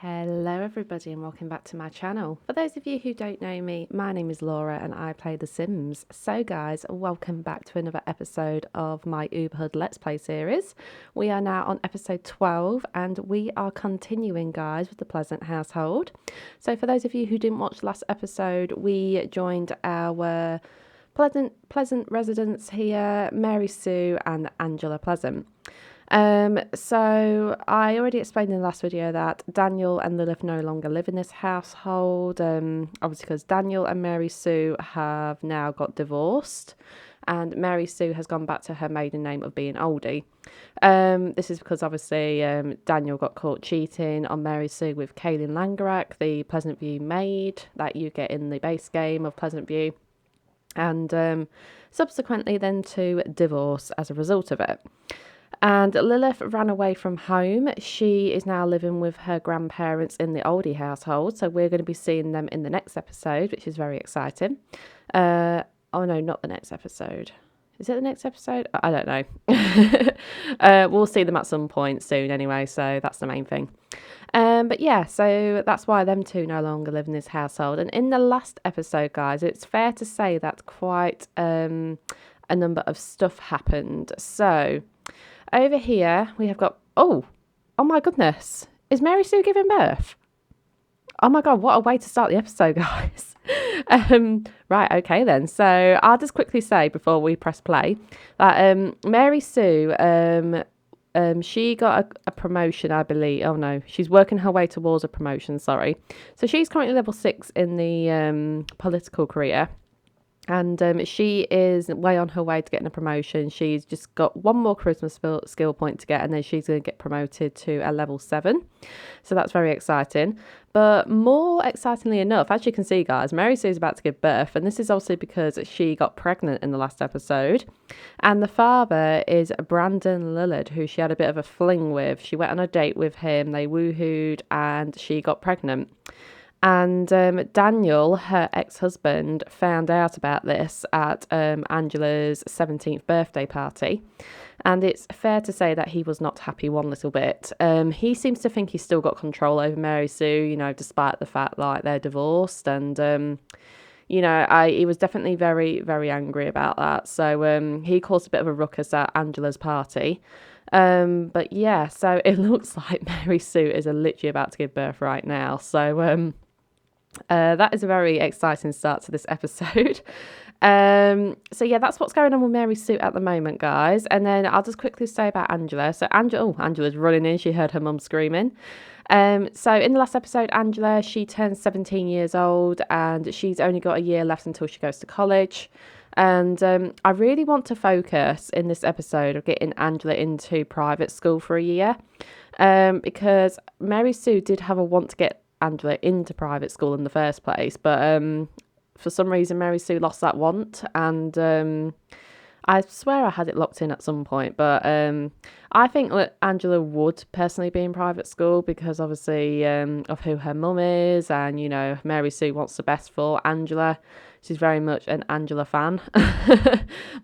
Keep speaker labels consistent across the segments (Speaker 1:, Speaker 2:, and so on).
Speaker 1: Hello everybody and welcome back to my channel. For those of you who don't know me, my name is Laura and I play The Sims. So guys, welcome back to another episode of my Uberhood Let's Play series. We are now on episode 12 and we are continuing guys with the Pleasant household. So for those of you who didn't watch last episode, we joined our Pleasant residents here, Mary Sue and Angela Pleasant. So I already explained in the last video that Daniel and Lilith no longer live in this household, obviously because Daniel and Mary Sue have now got divorced and Mary Sue has gone back to her maiden name of being Oldie. This is because obviously Daniel got caught cheating on Mary Sue with Kaylin Langerak, the Pleasant View maid that you get in the base game of Pleasant View, and subsequently then to divorce as a result of it. And Lilith ran away from home. She is now living with her grandparents in the Oldie household. So we're going to be seeing them in the next episode, which is very exciting. Oh no, not the next episode. Is it the next episode? I don't know. We'll see them at some point soon anyway. So that's the main thing. But yeah, so that's why them two no longer live in this household. And in the last episode, guys, it's fair to say that quite a number of stuff happened. So over here, we have got, oh my goodness. Is Mary Sue giving birth? Oh my God, what a way to start the episode, guys. Right, okay then. So I'll just quickly say before we press play that Mary Sue, she got a promotion, I believe. Oh no, she's working her way towards a promotion, sorry. So she's currently level 6 in the political career. And she is way on her way to getting a promotion. She's just got one more charisma skill point to get, and then she's going to get promoted to a level 7. So that's very exciting. But more excitingly enough, as you can see, guys, Mary Sue's about to give birth. And this is also because she got pregnant in the last episode. And the father is Brandon Lillard, who she had a bit of a fling with. She went on a date with him. They woohooed and she got pregnant. And Daniel, her ex-husband, found out about this at Angela's 17th birthday party. And it's fair to say that he was not happy one little bit. He seems to think he's still got control over Mary Sue, you know, despite the fact like they're divorced. And, you know, he was definitely very, very angry about that. So he caused a bit of a ruckus at Angela's party. But yeah, so it looks like Mary Sue is literally about to give birth right now. So that is a very exciting start to this episode. So yeah, that's what's going on with Mary Sue at the moment, guys. And then I'll just quickly say about Angela. So Angela's running in. She heard her mum screaming. So in the last episode, Angela, she turned 17 years old and she's only got a year left until she goes to college. And I really want to focus in this episode of getting Angela into private school for a year. Because Mary Sue did have a want to get Angela into private school in the first place, but for some reason Mary Sue lost that want, and I swear I had it locked in at some point, but I think that Angela would personally be in private school because obviously of who her mum is, and you know Mary Sue wants the best for Angela. She's very much an Angela fan,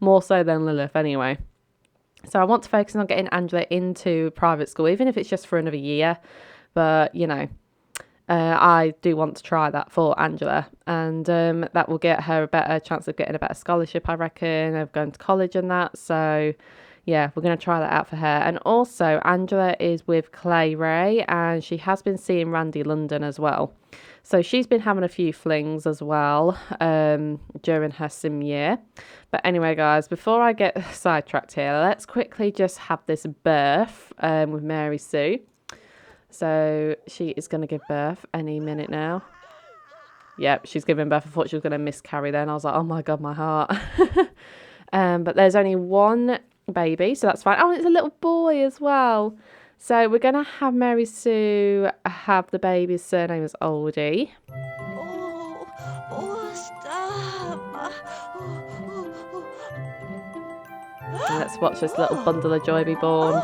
Speaker 1: more so than Lilith anyway. So I want to focus on getting Angela into private school, even if it's just for another year, but you know, I do want to try that for Angela, and that will get her a better chance of getting a better scholarship, I reckon, of going to college and that. So yeah, we're going to try that out for her. And also Angela is with Clay Ray and she has been seeing Randy London as well. So she's been having a few flings as well during her sim year. But anyway, guys, before I get sidetracked here, let's quickly just have this birth with Mary Sue. So she is going to give birth any minute now. Yep, she's giving birth. I thought she was going to miscarry then. I was like, oh my God, my heart. But there's only one baby, so that's fine. Oh, it's a little boy as well. So we're going to have Mary Sue have the baby's surname as Oldie.
Speaker 2: Stop.
Speaker 1: And let's watch this little bundle of joy be born.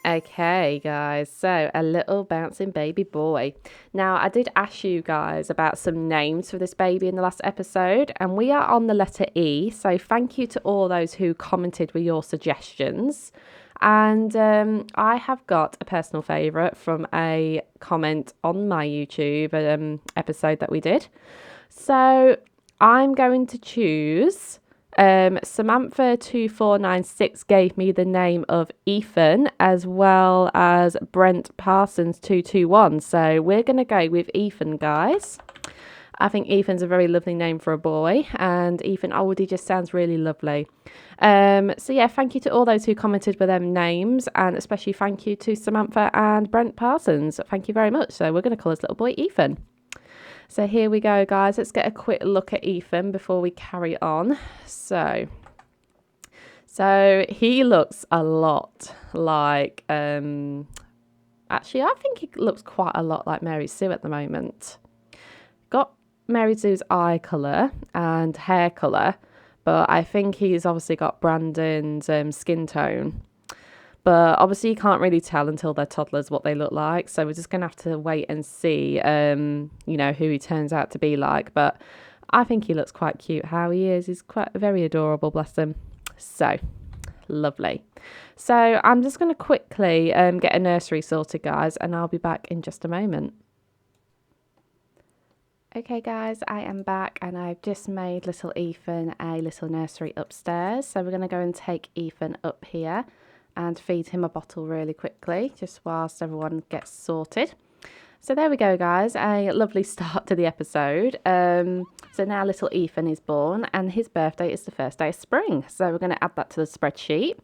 Speaker 1: Okay, Okay, guys, so a little bouncing baby boy. Now, I did ask you guys about some names for this baby in the last episode, and we are on the letter E. So, thank you to all those who commented with your suggestions. And I have got a personal favourite from a comment on my YouTube episode that we did. So, I'm going to choose. Samantha2496 gave me the name of Ethan as well as Brent Parsons 221. So we're going to go with Ethan, guys. I think Ethan's a very lovely name for a boy, and Ethan Oldie just sounds really lovely. So yeah, thank you to all those who commented with them names, and especially thank you to Samantha and Brent Parsons. Thank you very much. So we're going to call this little boy Ethan. So here we go, guys. Let's get a quick look at Ethan before we carry on. So he looks a lot like, actually, I think he looks quite a lot like Mary Sue at the moment. Got Mary Sue's eye colour and hair colour, but I think he's obviously got Brandon's skin tone. But obviously you can't really tell until they're toddlers what they look like. So we're just going to have to wait and see, who he turns out to be like. But I think he looks quite cute how he is. He's quite very adorable, bless him. So, lovely. So I'm just going to quickly get a nursery sorted, guys. And I'll be back in just a moment. Okay, guys, I am back and I've just made little Ethan a little nursery upstairs. So we're going to go and take Ethan up here and feed him a bottle really quickly, just whilst everyone gets sorted. So there we go, guys, a lovely start to the episode. So now little Ethan is born, and his birthday is the first day of spring. So we're going to add that to the spreadsheet.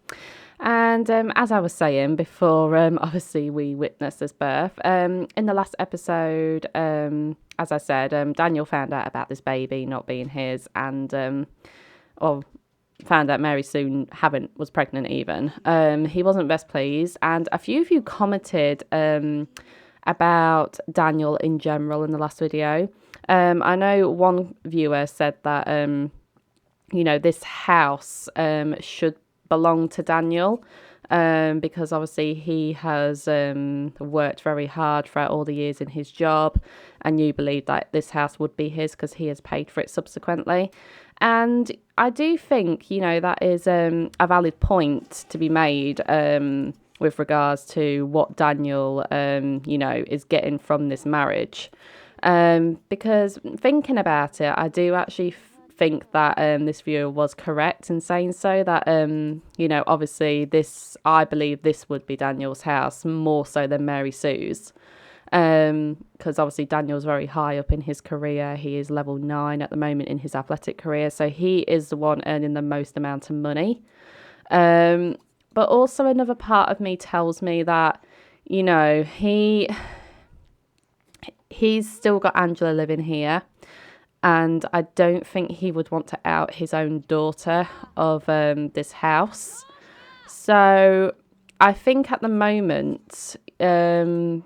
Speaker 1: And as I was saying before, obviously we witnessed this birth. In the last episode, as I said, Daniel found out about this baby not being his, and found out Mary Sue was pregnant even. He wasn't best pleased, and a few of you commented about Daniel in general in the last video. I know one viewer said that this house should belong to Daniel, because obviously he has worked very hard throughout all the years in his job, and you believe that this house would be his because he has paid for it subsequently. And I do think, that is a valid point to be made with regards to what Daniel, is getting from this marriage. Because thinking about it, I do actually think that this viewer was correct in saying so, that, obviously I believe this would be Daniel's house more so than Mary Sue's. Because obviously Daniel's very high up in his career. He is level 9 at the moment in his athletic career, so he is the one earning the most amount of money. But also another part of me tells me that, he's still got Angela living here, and I don't think he would want to out his own daughter of this house. So I think at the moment, I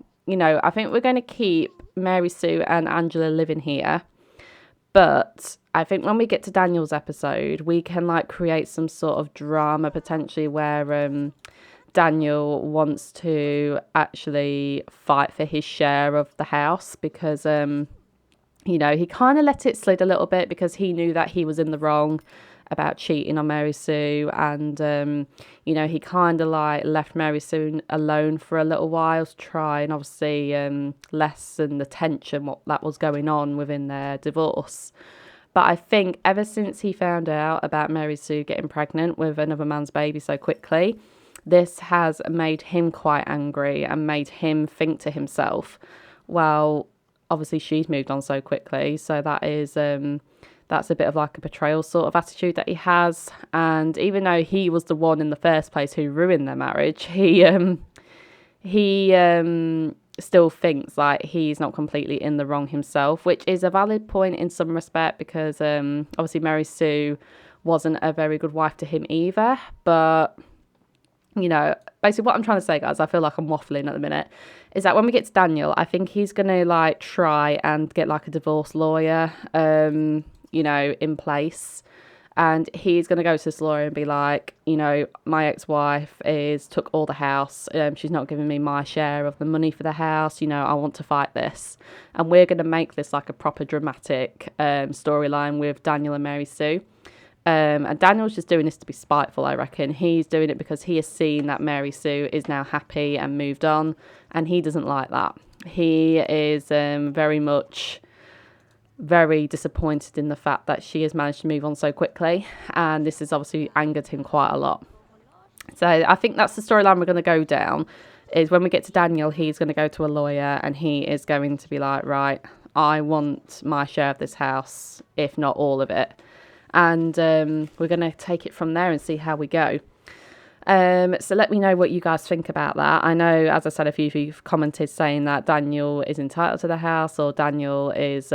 Speaker 1: think we're going to keep Mary Sue and Angela living here. But I think when we get to Daniel's episode, we can create some sort of drama potentially where Daniel wants to actually fight for his share of the house, because, he kind of let it slid a little bit because he knew that he was in the wrong about cheating on Mary Sue, and he kind of left Mary Sue alone for a little while to try and obviously lessen the tension that was going on within their divorce. But I think ever since he found out about Mary Sue getting pregnant with another man's baby so quickly, this has made him quite angry and made him think to himself, well, obviously she's moved on so quickly, so that is that's a bit of a betrayal sort of attitude that he has. And even though he was the one in the first place who ruined their marriage, he still thinks he's not completely in the wrong himself, which is a valid point in some respect, because obviously Mary Sue wasn't a very good wife to him either. But basically what I'm trying to say, guys, I feel like I'm waffling at the minute, is that when we get to Daniel, I think he's going to try and get a divorce lawyer in place, And he's going to go to this lawyer and be like, you know, my ex-wife is took all the house. She's not giving me my share of the money for the house. You know, I want to fight this. And we're going to make this like a proper dramatic storyline with Daniel and Mary Sue. And Daniel's just doing this to be spiteful, I reckon. He's doing it because he has seen that Mary Sue is now happy and moved on. And he doesn't like that. He is very disappointed in the fact that she has managed to move on so quickly, and this has obviously angered him quite a lot. So I think that's the storyline we're going to go down, is when we get to Daniel, he's going to go to a lawyer and he is going to be like, right, I want my share of this house, if not all of it. And we're going to take it from there and see how we go. So let me know what you guys think about that. I know, as I said, a few of you have commented saying that Daniel is entitled to the house, or Daniel is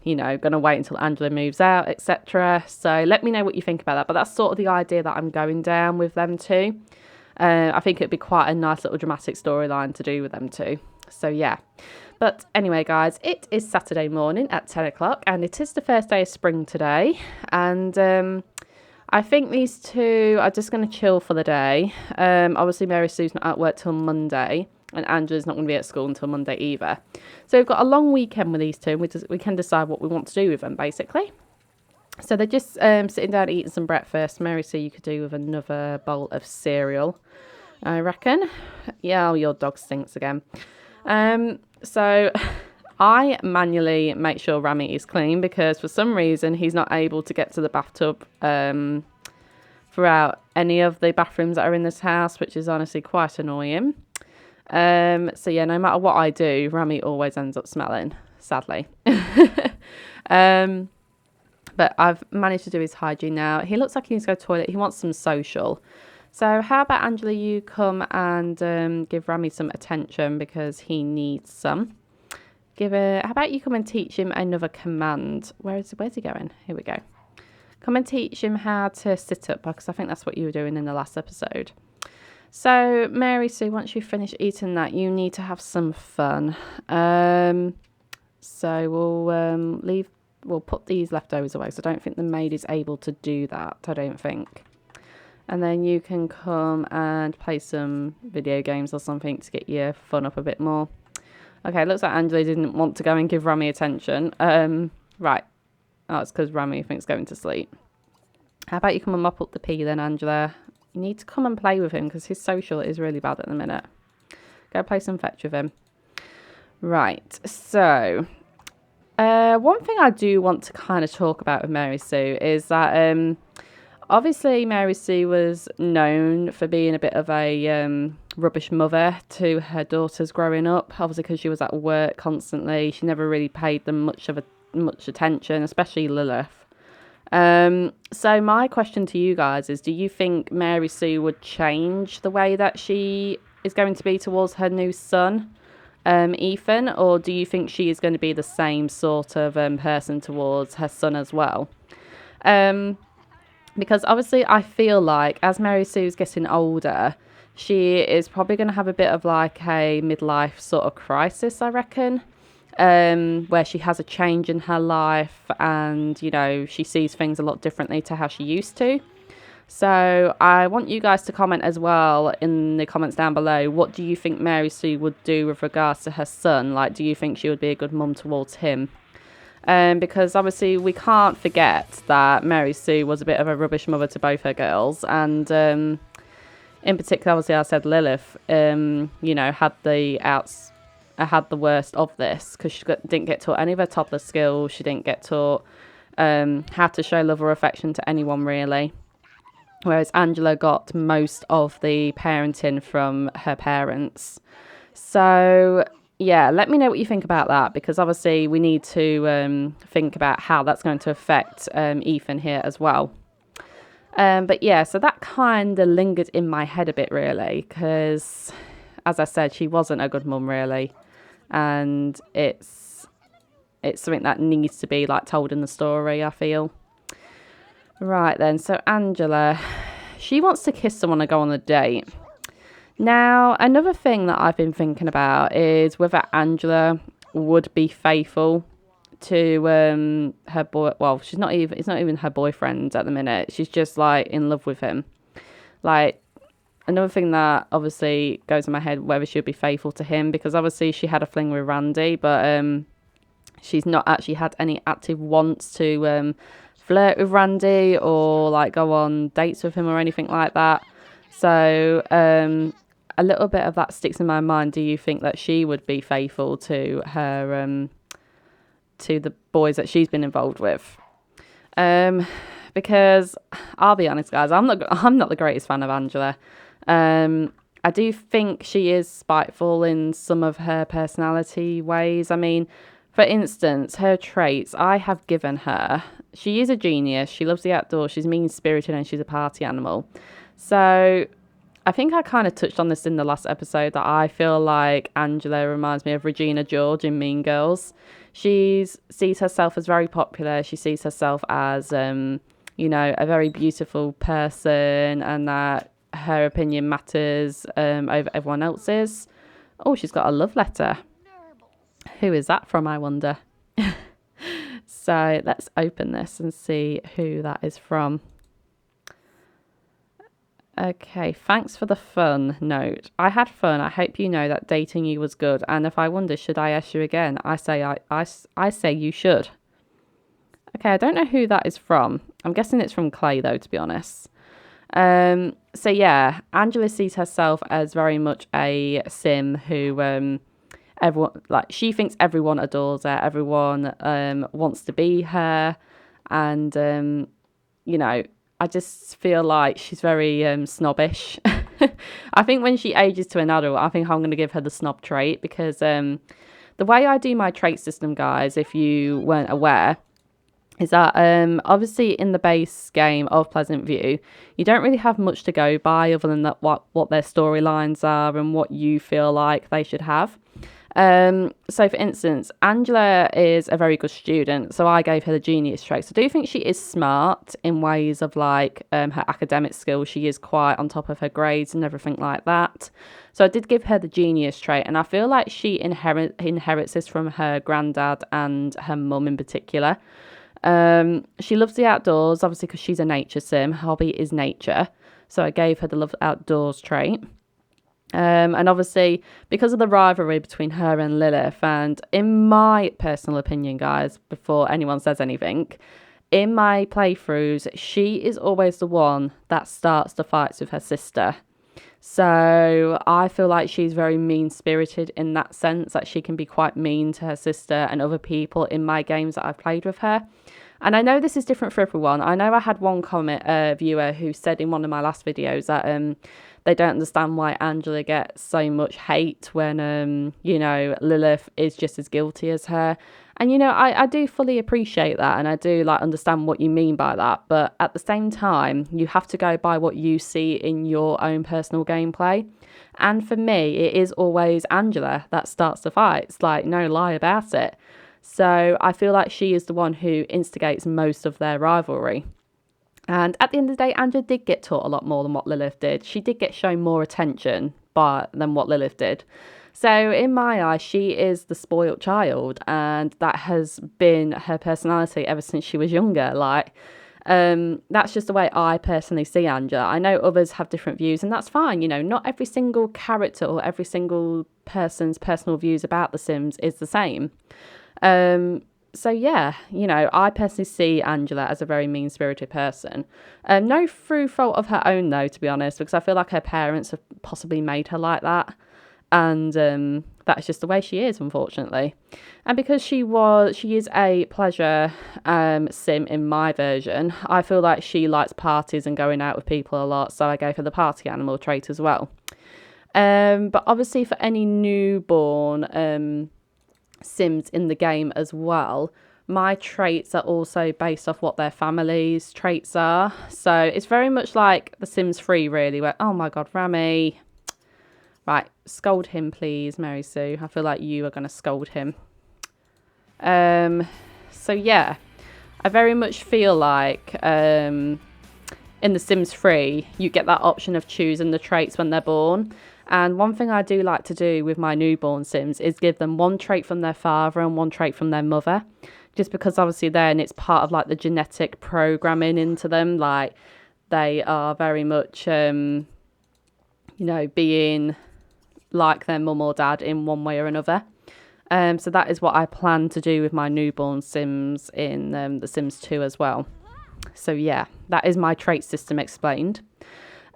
Speaker 1: you know, going to wait until Angela moves out, etc. So let me know what you think about that. But that's sort of the idea that I'm going down with them two. I think it'd be quite a nice little dramatic storyline to do with them two. So yeah. But anyway, guys, it is Saturday morning at 10 o'clock and it is the first day of spring today. And I think these two are just going to chill for the day. Obviously, Mary Sue's not at work till Monday. And Angela's not going to be at school until Monday either. So we've got a long weekend with these two, and we can decide what we want to do with them, basically. So they're just sitting down eating some breakfast. Mary Sue, you could do with another bowl of cereal, I reckon. Yeah, oh, your dog stinks again. So I manually make sure Rami is clean because for some reason he's not able to get to the bathtub throughout any of the bathrooms that are in this house, which is honestly quite annoying. So yeah, no matter what I do, Rami always ends up smelling, sadly. But I've managed to do his hygiene now. He looks like he needs to go to the toilet. He wants some social. So how about, Angela, you come and give Rami some attention because he needs some. How about you come and teach him another command. Where's he going? Here we go. Come and teach him how to sit up, because I think that's what you were doing in the last episode. So, Mary Sue, once you finish eating that, you need to have some fun. So we'll put these leftovers away. So I don't think the maid is able to do that. I don't think. And then you can come and play some video games or something to get your fun up a bit more. Okay, looks like Angela didn't want to go and give Rami attention. Right. Oh, it's because Rami thinks going to sleep. How about you come and mop up the pee then, Angela? You need to come and play with him because his social is really bad at the minute. Go play some fetch with him. Right, so one thing I do want to kind of talk about with Mary Sue is that obviously Mary Sue was known for being a bit of a rubbish mother to her daughters growing up, obviously because she was at work constantly. She never really paid them much attention, especially Lilith. So my question to you guys is, do you think Mary Sue would change the way that she is going to be towards her new son, Ethan, or do you think she is going to be the same sort of person towards her son as well? Because obviously I feel like as Mary Sue's getting older, she is probably going to have a bit of like a midlife sort of crisis, I reckon. Where she has a change in her life and, you know, she sees things a lot differently to how she used to. So I want you guys to comment as well in the comments down below. What do you think Mary Sue would do with regards to her son? Like, do you think she would be a good mum towards him? Because obviously we can't forget that Mary Sue was a bit of a rubbish mother to both her girls. And in particular, obviously I said Lilith, you know, had the worst of this because she didn't get taught any of her toddler skills. She didn't get taught how to show love or affection to anyone, really. Whereas Angela got most of the parenting from her parents. So, yeah, let me know what you think about that, because obviously we need to think about how that's going to affect Ethan here as well. But yeah, so that kind of lingered in my head a bit, really, because as I said, she wasn't a good mum, really. And it's something that needs to be like told in the story, I feel. Right then, so Angela, she wants to kiss someone and go on a date. Now, another thing that I've been thinking about is whether Angela would be faithful to her boy. Well, she's not even. It's not even her boyfriend at the minute. She's just like in love with him. Like, another thing that obviously goes in my head, whether she'll be faithful to him, because obviously she had a fling with Randy, but she's not actually had any active wants to flirt with Randy or like go on dates with him or anything like that. So a little bit of that sticks in my mind. Do you think that she would be faithful to her to the boys that she's been involved with? Because I'll be honest, guys, I'm not the greatest fan of Angela. I do think she is spiteful in some of her personality ways. I mean, for instance, her traits I have given her. She is a genius. She loves the outdoors. She's mean-spirited and she's a party animal. So I think I kind of touched on this in the last episode that I feel like Angela reminds me of Regina George in Mean Girls. She sees herself as very popular. She sees herself as, a very beautiful person and that her opinion matters over everyone else's. Oh, she's got a love letter. Who is that from, I wonder? So let's open this and see who that is from. Okay, thanks for the fun note. I had fun. I hope you know that dating you was good. And if I wonder, should I ask you again? I say you should. Okay, I don't know who that is from. I'm guessing it's from Clay, though, to be honest. So yeah, Angela sees herself as very much a sim who everyone, like, she thinks everyone adores her, everyone wants to be her, and I just feel like she's very snobbish. I think when she ages to an adult, I think I'm going to give her the snob trait, because the way I do my trait system, guys, if you weren't aware, is that obviously in the base game of Pleasant View, you don't really have much to go by other than that what their storylines are and what you feel like they should have. So for instance, Angela is a very good student, so I gave her the genius trait. So I do think she is smart in ways of like her academic skills. She is quite on top of her grades and everything like that. So I did give her the genius trait, and I feel like she inherits this from her granddad and her mum in particular. She loves the outdoors, obviously, because she's a nature sim. Her hobby is nature, so I gave her the love outdoors trait. And obviously, because of the rivalry between her and Lilith, and in my personal opinion, guys, before anyone says anything, in my playthroughs, she is always the one that starts the fights with her sister. So I feel like she's very mean-spirited in that sense, that she can be quite mean to her sister and other people in my games that I've played with her. And I know this is different for everyone. I know I had one viewer who said in one of my last videos that they don't understand why Angela gets so much hate when, Lilith is just as guilty as her. And, I do fully appreciate that, and I do understand what you mean by that. But at the same time, you have to go by what you see in your own personal gameplay. And for me, it is always Angela that starts the fights, no lie about it. So I feel like she is the one who instigates most of their rivalry. And at the end of the day, Angela did get taught a lot more than what Lilith did. She did get shown more attention than what Lilith did. So in my eyes, she is the spoilt child, and that has been her personality ever since she was younger. That's just the way I personally see Angela. I know others have different views, and that's fine. Not every single character or every single person's personal views about The Sims is the same. So yeah, I personally see Angela as a very mean-spirited person. No through fault of her own, though, to be honest, because I feel like her parents have possibly made her like that. And that's just the way she is, unfortunately. And because she is a pleasure sim in my version, I feel like she likes parties and going out with people a lot, so I gave her the party animal trait as well. But obviously for any newborn Sims in the game as well, my traits are also based off what their family's traits are. So it's very much like The Sims 3, really, where, oh my god, Rami. Right, scold him, please, Mary Sue. I feel like you are going to scold him. So yeah, I very much feel like in The Sims 3, you get that option of choosing the traits when they're born. And one thing I do like to do with my newborn Sims is give them one trait from their father and one trait from their mother, just because obviously then it's part of like the genetic programming into them. Like they are very much, you know, being like their mum or dad in one way or another. So that is what I plan to do with my newborn Sims in The Sims 2 as well. So yeah, that is my trait system explained.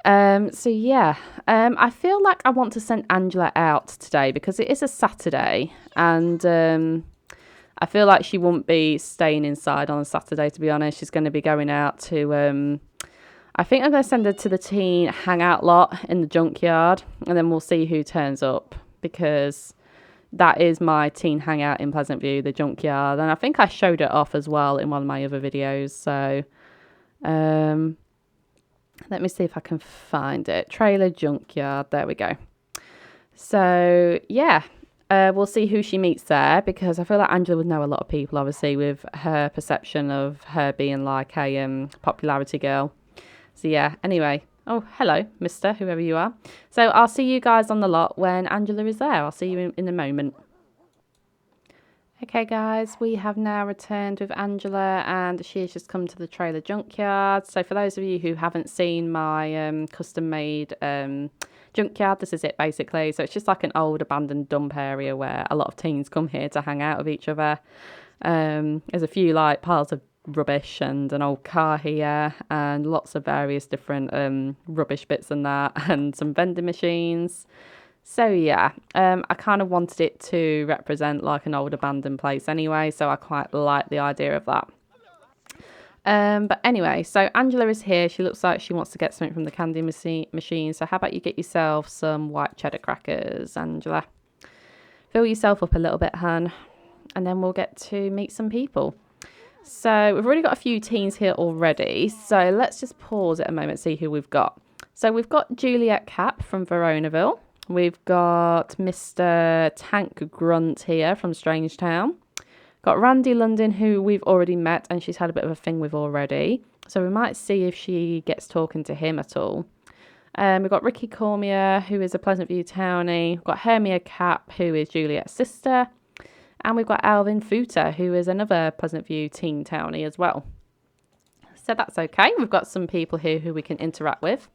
Speaker 1: So yeah, I feel like I want to send Angela out today because it is a Saturday, and I feel like she won't be staying inside on a Saturday, to be honest. She's going to be going out to, I think I'm going to send her to the teen hangout lot in the junkyard, and then we'll see who turns up, because that is my teen hangout in Pleasant View, the junkyard. And I think I showed it off as well in one of my other videos. So let me see if I can find it. Trailer junkyard. There we go. So yeah, we'll see who she meets there, because I feel like Angela would know a lot of people, obviously, with her perception of her being like a popularity girl. So yeah, anyway. Oh, hello, mister, whoever you are. So I'll see you guys on the lot when Angela is there. I'll see you in a moment. Okay, guys, we have now returned with Angela, and she has just come to the trailer junkyard. So for those of you who haven't seen my custom-made junkyard, this is it, basically. So it's just like an old abandoned dump area where a lot of teens come here to hang out with each other. There's a few like piles of rubbish and an old car here, and lots of various different rubbish bits and that, and some vending machines. So yeah, I kind of wanted it to represent like an old abandoned place anyway, so I quite like the idea of that. But anyway, so Angela is here. She looks like she wants to get something from the candy machine. So how about you get yourself some white cheddar crackers, Angela? Fill yourself up a little bit, hun, and then we'll get to meet some people. So we've already got a few teens here already. So let's just pause it a moment, see who we've got. So we've got Juliet Cap from Veronaville. We've got Mr. Tank Grunt here from Strangetown. Got Randy London, who we've already met and she's had a bit of a thing with already. So we might see if she gets talking to him at all. We've got Ricky Cormier, who is a Pleasant View townie. We've got Hermia Cap, who is Juliet's sister. And we've got Alvin Futer, who is another Pleasant View teen townie as well. So that's okay. We've got some people here who we can interact with.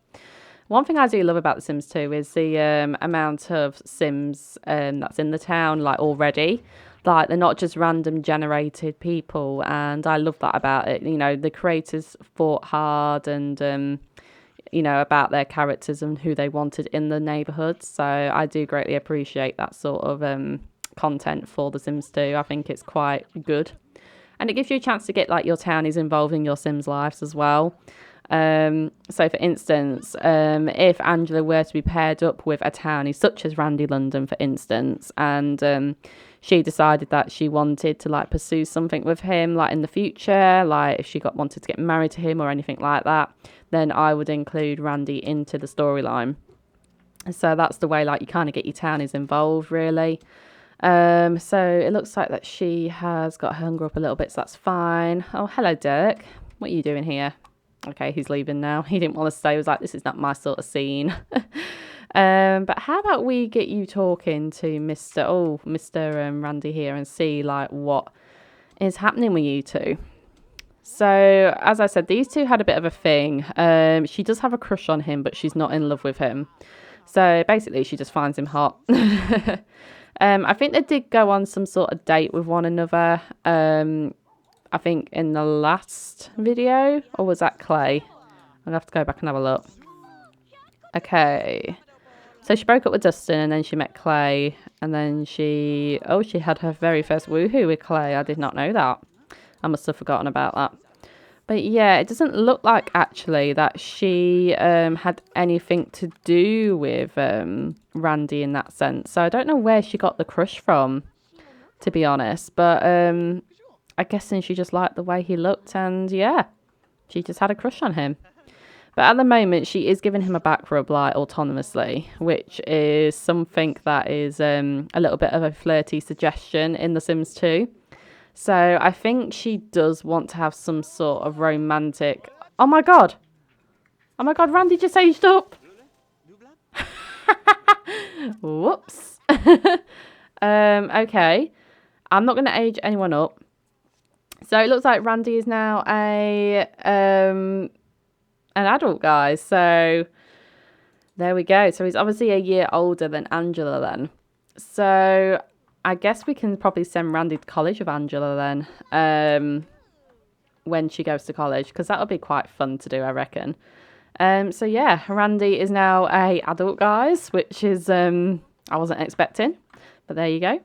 Speaker 1: One thing I do love about The Sims 2 is the amount of Sims that's in the town, like, already. Like, they're not just random generated people, and I love that about it. You know, the creators fought hard and, you know, about their characters and who they wanted in the neighbourhood. So I do greatly appreciate that sort of content for The Sims 2. I think it's quite good. And it gives you a chance to get, like, your townies involved in your Sims' lives as well. So for instance, if Angela were to be paired up with a townie such as Randy London, for instance, and she decided that she wanted to like pursue something with him, like in the future, like if she wanted to get married to him or anything like that, then I would include Randy into the storyline. So that's the way, like, you kind of get your townies involved, really. So it looks like that she has got her hunger up a little bit, so that's fine. Oh, hello, Dirk. What are you doing here? Okay, he's leaving now. He didn't want to stay. He was like, this is not my sort of scene. But how about we get you talking to Mr. Randy here and see, like, what is happening with you two. So, as I said, these two had a bit of a thing. She does have a crush on him, but she's not in love with him. So, basically, she just finds him hot. I think they did go on some sort of date with one another. I think in the last video, or was that Clay? I'll have to go back and have a look. Okay. So she broke up with Dustin and then she met Clay. And then she had her very first woohoo with Clay. I did not know that. I must have forgotten about that. But yeah, it doesn't look like actually that she had anything to do with Randy in that sense. So I don't know where she got the crush from, to be honest. But I guess she just liked the way he looked, and yeah, she just had a crush on him. But at the moment, she is giving him a back rub, like, autonomously, which is something that is a little bit of a flirty suggestion in The Sims 2. So I think she does want to have some sort of romantic... Oh my god, Randy just aged up. Whoops. Okay, I'm not going to age anyone up. So it looks like Randy is now an adult, guys. So there we go. So he's obviously a year older than Angela then. So I guess we can probably send Randy to college with Angela then, when she goes to college, because that'll be quite fun to do, I reckon. So yeah, Randy is now a adult, guys, which is I wasn't expecting, but there you go.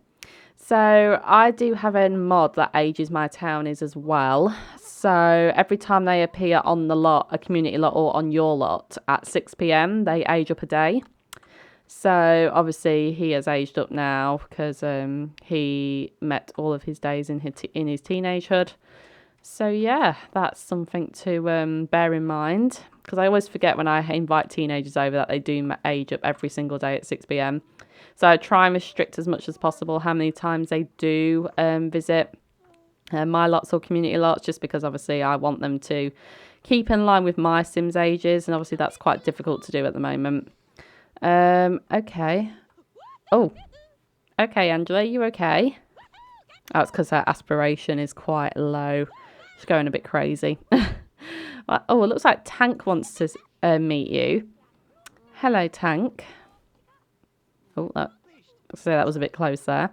Speaker 1: So I do have a mod that ages my townies as well. So every time they appear on the lot, a community lot, or on your lot at 6 p.m, they age up a day. So obviously he has aged up now because he met all of his days in his teenagehood. So yeah, that's something to bear in mind, because I always forget when I invite teenagers over that they do age up every single day at 6 p.m. So I try and restrict as much as possible how many times they do visit my lots or community lots, just because obviously I want them to keep in line with my Sims ages, and obviously that's quite difficult to do at the moment. Okay. Oh, okay, Angela, you okay? Oh, it's because her aspiration is quite low. She's going a bit crazy. Oh, it looks like Tank wants to meet you. Hello, Tank. Oh, that was a bit close there.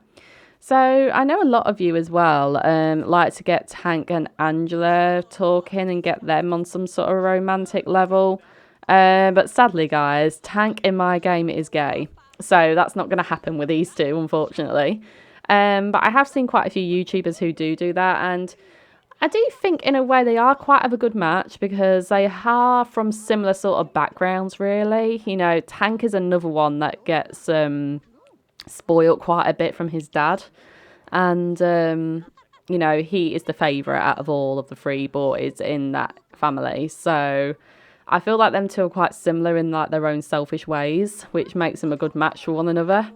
Speaker 1: So I know a lot of you as well like to get Tank and Angela talking and get them on some sort of romantic level. But sadly, guys, Tank in my game is gay. So that's not going to happen with these two, unfortunately. But I have seen quite a few YouTubers who do that, and I do think in a way they are quite of a good match, because they are from similar sort of backgrounds, really. You know, Tank is another one that gets spoiled quite a bit from his dad, and you know, he is the favourite out of all of the three boys in that family. So I feel like them two are quite similar in like their own selfish ways, which makes them a good match for one another.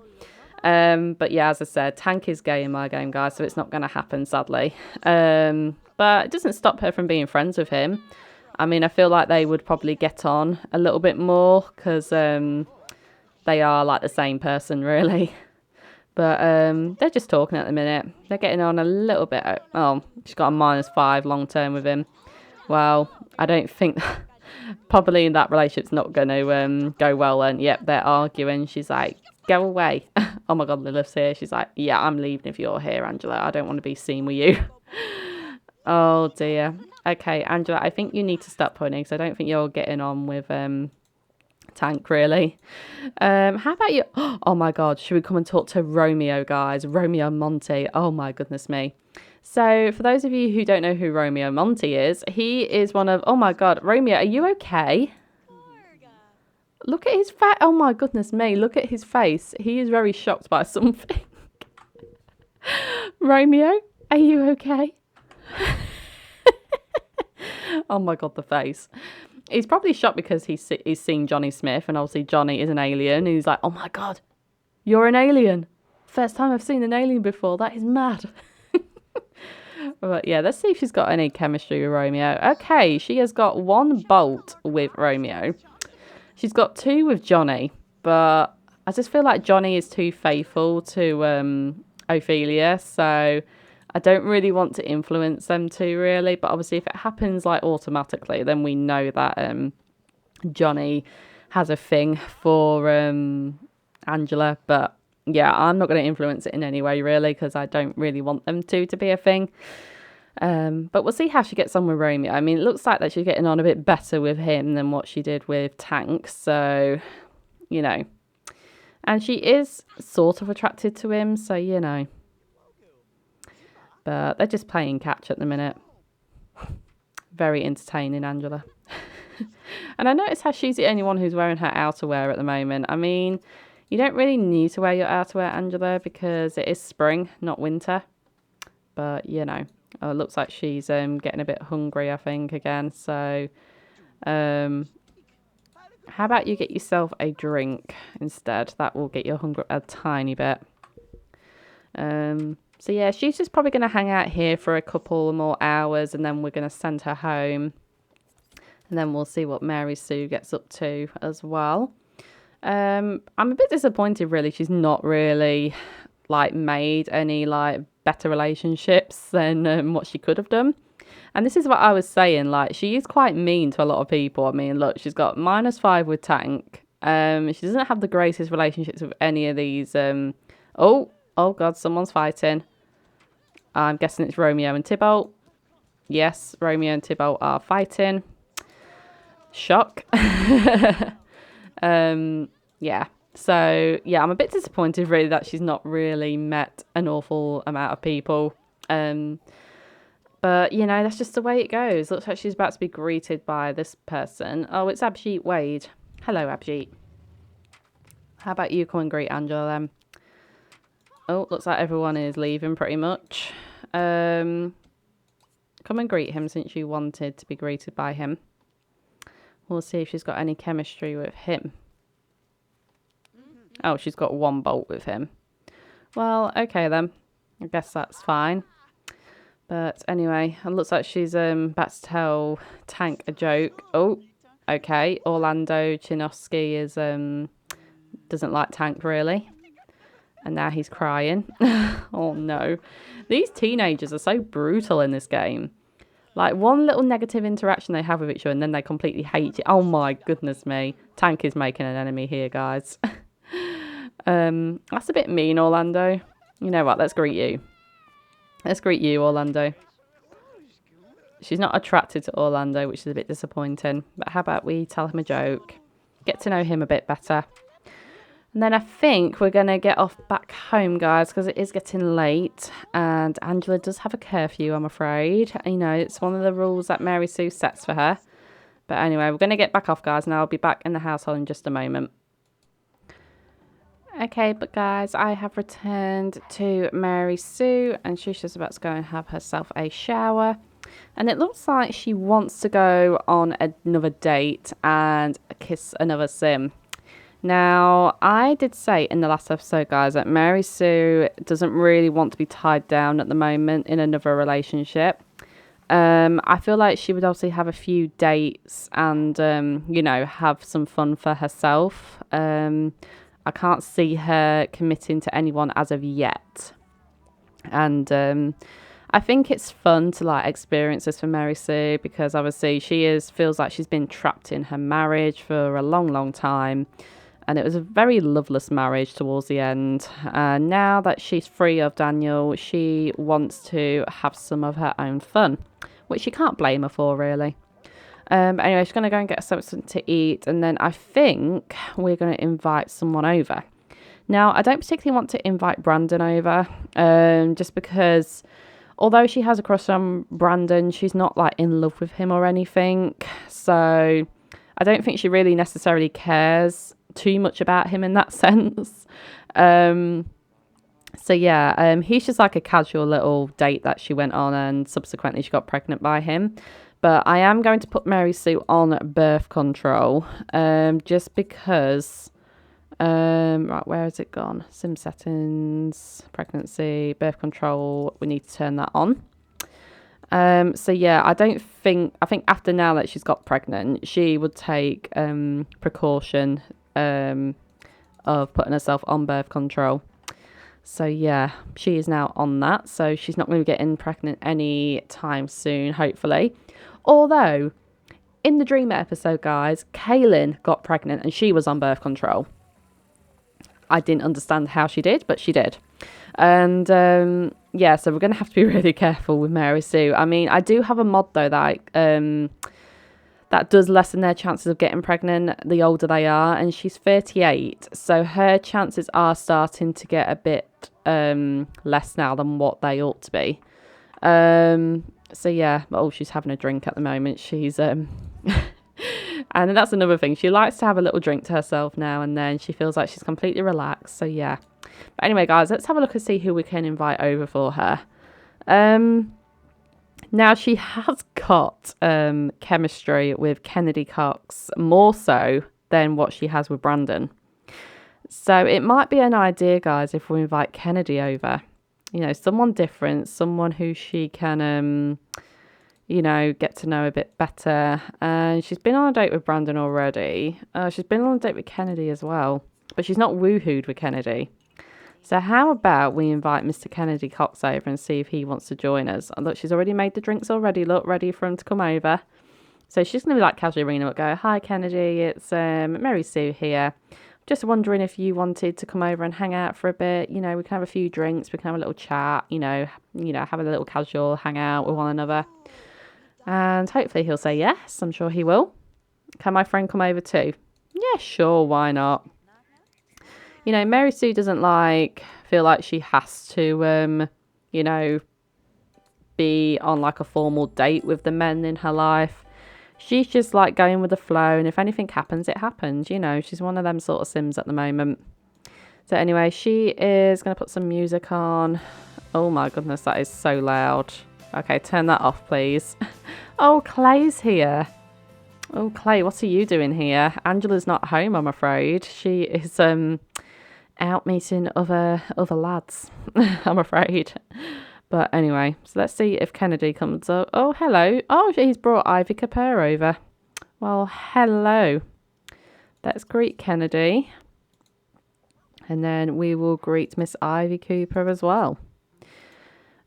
Speaker 1: But yeah, as I said, Tank is gay in my game, guys, so it's not going to happen, sadly. But it doesn't stop her from being friends with him. I mean, I feel like they would probably get on a little bit more, because they are like the same person, really. But they're just talking at the minute. They're getting on a little bit. Oh, she's got a -5 long term with him. Well, I don't think probably that relationship's not going to go well. And yep, they're arguing. She's like, go away. Oh my God, Lilith's here. She's like, yeah, I'm leaving if you're here, Angela. I don't want to be seen with you. Oh dear. Okay, Angela, I think you need to stop pointing, because I don't think you're getting on with Tank, really. How about you? Oh my God, should we come and talk to Romeo, guys? Romeo Monty. Oh my goodness me. So for those of you who don't know who Romeo Monty is, he is one of, oh my God, Romeo, are you okay? Look at his face. Oh my goodness me, look at his face. He is very shocked by something. Romeo, are you okay? Oh my God, the face. He's probably shocked because he's seen Johnny Smith, and obviously Johnny is an alien. And he's like, oh my God, you're an alien. First time I've seen an alien before. That is mad. But yeah, let's see if she's got any chemistry with Romeo. Okay, she has got 1 bolt with Romeo. She's got 2 with Johnny, but I just feel like Johnny is too faithful to Ophelia, so I don't really want to influence them two, really. But obviously if it happens like automatically, then we know that Johnny has a thing for Angela. But yeah, I'm not going to influence it in any way, really, because I don't really want them to be a thing. But we'll see how she gets on with Romeo. I mean, it looks like that she's getting on a bit better with him than what she did with Tank. So, you know. And she is sort of attracted to him, so, you know. But they're just playing catch at the minute. Very entertaining, Angela. And I notice how she's the only one who's wearing her outerwear at the moment. I mean, you don't really need to wear your outerwear, Angela, because it is spring, not winter. But, you know. Oh, it looks like she's getting a bit hungry, I think, again. So, how about you get yourself a drink instead? That will get you hungry a tiny bit. So, yeah, she's just probably going to hang out here for a couple more hours, and then we're going to send her home. And then we'll see what Mary Sue gets up to as well. I'm a bit disappointed, really. She's not really, like, made any, like, better relationships than what she could have done. And this is what I was saying, like, she is quite mean to a lot of people. I mean, look, she's got -5 with Tank. She doesn't have the greatest relationships with any of these. Oh God, someone's fighting. I'm guessing it's Romeo and Tybalt. Yes, Romeo and Tybalt are fighting. Shock. Yeah. So, yeah, I'm a bit disappointed, really, that she's not really met an awful amount of people. But, you know, that's just the way it goes. Looks like she's about to be greeted by this person. Oh, it's Abjeet Wade. Hello, Abjeet. How about you come and greet Angela then? Oh, looks like everyone is leaving pretty much. Come and greet him since you wanted to be greeted by him. We'll see if she's got any chemistry with him. Oh, she's got 1 bolt with him. Well, okay then. I guess that's fine. But anyway, it looks like she's about to tell Tank a joke. Oh, okay. Orlando Chinosky is doesn't like Tank really. And now he's crying. Oh no. These teenagers are so brutal in this game. Like, one little negative interaction they have with each other and then they completely hate it. Oh my goodness me. Tank is making an enemy here, guys. That's a bit mean, Orlando. You know what? Let's greet you. Let's greet you, Orlando. She's not attracted to Orlando, which is a bit disappointing. But how about we tell him a joke? Get to know him a bit better. And then I think we're going to get off back home, guys, because it is getting late. And Angela does have a curfew, I'm afraid. You know, it's one of the rules that Mary Sue sets for her. But anyway, we're going to get back off, guys, and I'll be back in the household in just a moment. Okay, but guys, I have returned to Mary Sue, and she's just about to go and have herself a shower. And it looks like she wants to go on another date and kiss another sim. Now, I did say in the last episode, guys, that Mary Sue doesn't really want to be tied down at the moment in another relationship. I feel like she would obviously have a few dates and, you know, have some fun for herself. I can't see her committing to anyone as of yet. And I think it's fun to like experience this for Mary Sue because obviously feels like she's been trapped in her marriage for a long, long time. And it was a very loveless marriage towards the end. And now that she's free of Daniel, she wants to have some of her own fun, which you can't blame her for, really. Anyway, she's going to go and get something to eat. And then I think we're going to invite someone over. Now, I don't particularly want to invite Brandon over, just because although she has a crush on Brandon, she's not like in love with him or anything. So I don't think she really necessarily cares too much about him in that sense. So yeah, he's just like a casual little date that she went on, and subsequently she got pregnant by him. But I am going to put Mary Sue on birth control, just because, right, where has it gone? Sim settings, pregnancy, birth control, we need to turn that on. So yeah, I think after now that she's got pregnant, she would take precaution of putting herself on birth control. So yeah, she is now on that. So she's not going to be getting pregnant any time soon, hopefully. Although, in the Dreamer episode, guys, Kaylin got pregnant and she was on birth control. I didn't understand how she did, but she did. And yeah, so we're going to have to be really careful with Mary Sue. I mean, I do have a mod, though, that does lessen their chances of getting pregnant the older they are. And she's 38, so her chances are starting to get a bit less now than what they ought to be. So yeah, oh, she's having a drink at the moment. She's and that's another thing. She likes to have a little drink to herself now and then. She feels like she's completely relaxed. So yeah. But anyway, guys, let's have a look and see who we can invite over for her. Now she has got chemistry with Kennedy Cox, more so than what she has with Brandon. So it might be an idea, guys, if we invite Kennedy over. You know, someone different, someone who she can, you know, get to know a bit better. And she's been on a date with Brandon already. She's been on a date with Kennedy as well. But she's not woohooed with Kennedy. So how about we invite Mr. Kennedy Cox over and see if he wants to join us? And look, she's already made the drinks already. Look, ready for him to come over. So she's going to be like casually ringing him up, go, "Hi, Kennedy, it's Mary Sue here. Just wondering if you wanted to come over and hang out for a bit. You know, we can have a few drinks, we can have a little chat, have a little casual hangout with one another." And hopefully he'll say yes. I'm sure he will. "Can my friend come over too?" "Yeah, sure, why not?" Mary Sue doesn't feel like she has to, be on like a formal date with the men in her life. She's just like going with the flow, and if anything happens, it happens. She's one of them sort of Sims at the moment. So anyway, she is going to put some music on. Oh my goodness, that is so loud. Okay, turn that off, please. Oh, Clay's here. Oh, Clay, what are you doing here? Angela's not home, I'm afraid. She is out meeting other lads, I'm afraid. But anyway, so let's see if Kennedy comes up. Oh, hello. Oh, he's brought Ivy Capper over. Well, hello. Let's greet Kennedy. And then we will greet Miss Ivy Cooper as well.